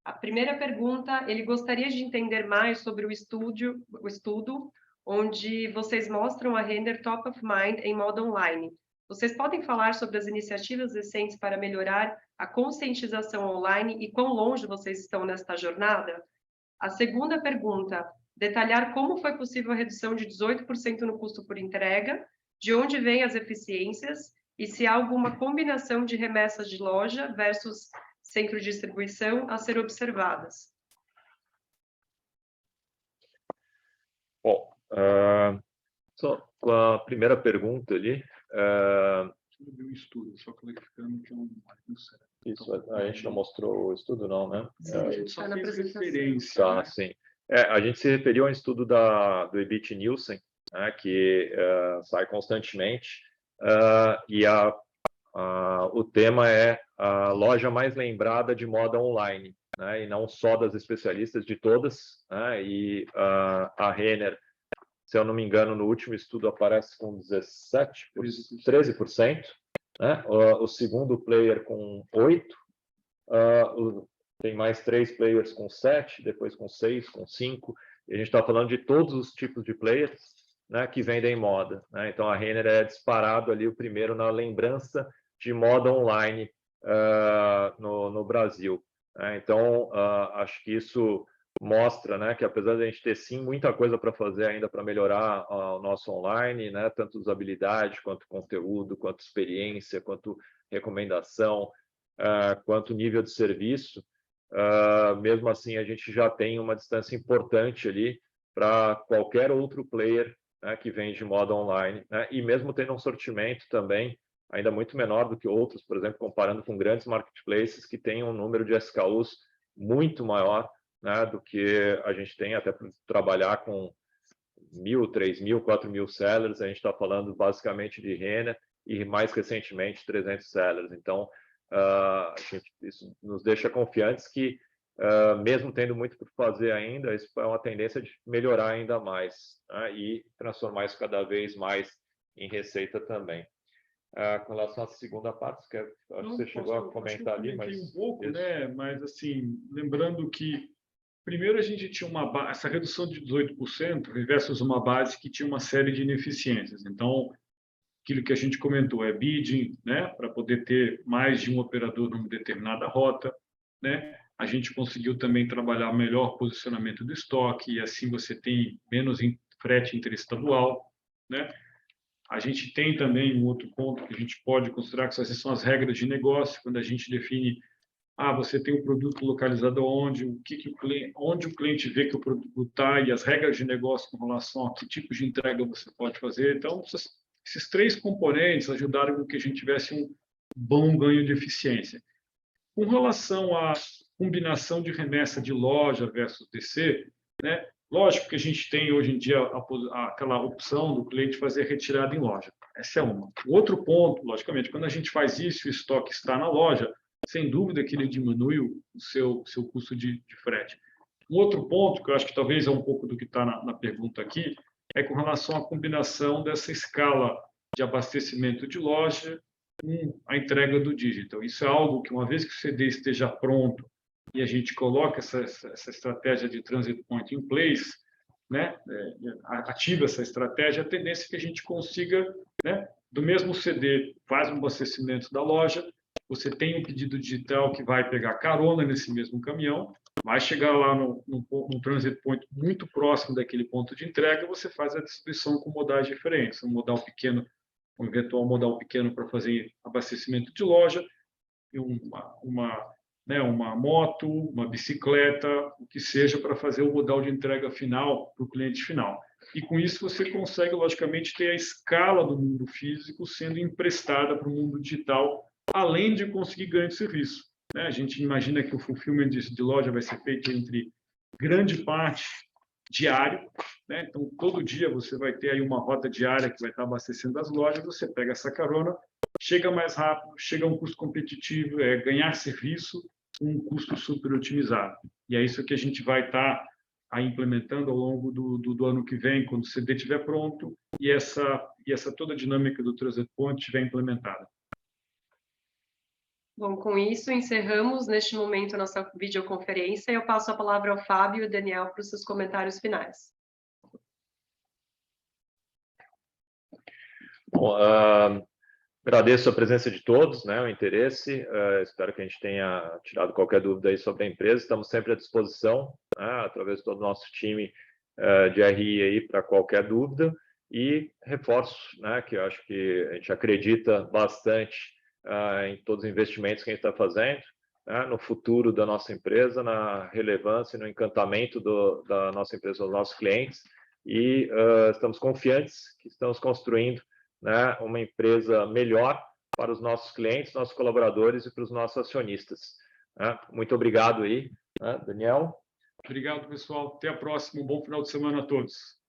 A primeira pergunta, ele gostaria de entender mais sobre o estudo onde vocês mostram a Renner Top of Mind em modo online. Vocês podem falar sobre as iniciativas recentes para melhorar a conscientização online e quão longe vocês estão nesta jornada? A segunda pergunta, detalhar como foi possível a redução de 18% no custo por entrega, de onde vêm as eficiências e se há alguma combinação de remessas de loja versus centro de distribuição a ser observadas. Bom, só com a primeira pergunta ali. O estudo, só clarificando que eu não sei. Isso, a gente não mostrou o estudo, não, né? Sim, a gente só fez referência. Tá, né? sim. A gente se referiu a um estudo do EBIT Nielsen, né, que sai constantemente, e o tema é a loja mais lembrada de moda online, né, e não só das especialistas, de todas, né, e a Renner, se eu não me engano, no último estudo aparece com 13%, né, o segundo player com 8%, tem mais 3 players com 7%, depois com 6%, com 5%, e a gente está falando de todos os tipos de players, né, que vendem moda, né? Então a Renner é disparado ali o primeiro na lembrança de moda online no Brasil, né? Então acho que isso mostra, né, que apesar de a gente ter sim muita coisa para fazer ainda para melhorar o nosso online, né, tanto usabilidade quanto conteúdo, quanto experiência, quanto recomendação, quanto nível de serviço, mesmo assim a gente já tem uma distância importante ali para qualquer outro player, né, que vende moda online, né, e mesmo tendo um sortimento também ainda muito menor do que outros, por exemplo, comparando com grandes marketplaces que têm um número de SKUs muito maior, né, do que a gente tem até para trabalhar com 1.000, 3.000, 4.000 sellers. A gente está falando basicamente de Renner e mais recentemente 300 sellers. Então, isso nos deixa confiantes que, mesmo tendo muito por fazer ainda, isso é uma tendência de melhorar ainda mais, né, e transformar isso cada vez mais em receita também. Com relação à segunda parte, acho que você chegou a comentar ali, mas um pouco, né? Mas assim, lembrando que primeiro a gente tinha essa redução de 18% versus uma base que tinha uma série de ineficiências. Então, aquilo que a gente comentou é bidding, né, para poder ter mais de um operador numa determinada rota, né? A gente conseguiu também trabalhar melhor posicionamento do estoque e assim você tem menos frete interestadual, né? A gente tem também um outro ponto que a gente pode considerar que essas são as regras de negócio, quando a gente define, você tem o produto localizado onde, onde o cliente vê que o produto está e as regras de negócio com relação a que tipo de entrega você pode fazer. Então, esses 3 componentes ajudaram com que a gente tivesse um bom ganho de eficiência. Com relação à combinação de remessa de loja versus DC, né? Lógico que a gente tem hoje em dia aquela opção do cliente fazer retirada em loja. Essa é uma. O outro ponto, logicamente, quando a gente faz isso e o estoque está na loja, sem dúvida que ele diminui o seu custo de frete. Um outro ponto, que eu acho que talvez é um pouco do que está na pergunta aqui, é com relação à combinação dessa escala de abastecimento de loja com a entrega do digital. Isso é algo que, uma vez que o CD esteja pronto e a gente coloca essa estratégia de transit point in place, né, ativa essa estratégia, a tendência é que a gente consiga, né, do mesmo CD, faz um abastecimento da loja, você tem um pedido digital que vai pegar carona nesse mesmo caminhão, vai chegar lá num transit point muito próximo daquele ponto de entrega, você faz a distribuição com modais diferentes, um modal pequeno, um eventual modal pequeno para fazer abastecimento de loja, e uma né, uma moto, uma bicicleta, o que seja para fazer o modal de entrega final para o cliente final. E com isso você consegue, logicamente, ter a escala do mundo físico sendo emprestada para o mundo digital, além de conseguir ganho de serviço, né? A gente imagina que o fulfillment de loja vai ser feito entre grande parte diário, né? Então, todo dia você vai ter aí uma rota diária que vai estar abastecendo as lojas, você pega essa carona, chega mais rápido, chega a um custo competitivo, ganhar serviço com um custo super otimizado. E é isso que a gente vai estar aí implementando ao longo do ano que vem, quando o CD estiver pronto e essa toda a dinâmica do Trusted Point estiver implementada. Bom, com isso, encerramos neste momento a nossa videoconferência e eu passo a palavra ao Fábio e ao Daniel para os seus comentários finais. Bom, agradeço a presença de todos, né, o interesse, espero que a gente tenha tirado qualquer dúvida aí sobre a empresa, estamos sempre à disposição, né, através de todo o nosso time de RI aí para qualquer dúvida, e reforço, né, que eu acho que a gente acredita bastante em todos os investimentos que a gente está fazendo, né, no futuro da nossa empresa, na relevância e no encantamento da nossa empresa aos nossos clientes, e estamos confiantes que estamos construindo, né, uma empresa melhor para os nossos clientes, nossos colaboradores e para os nossos acionistas. Né? Muito obrigado aí, né, Daniel. Obrigado, pessoal. Até a próxima. Um bom final de semana a todos.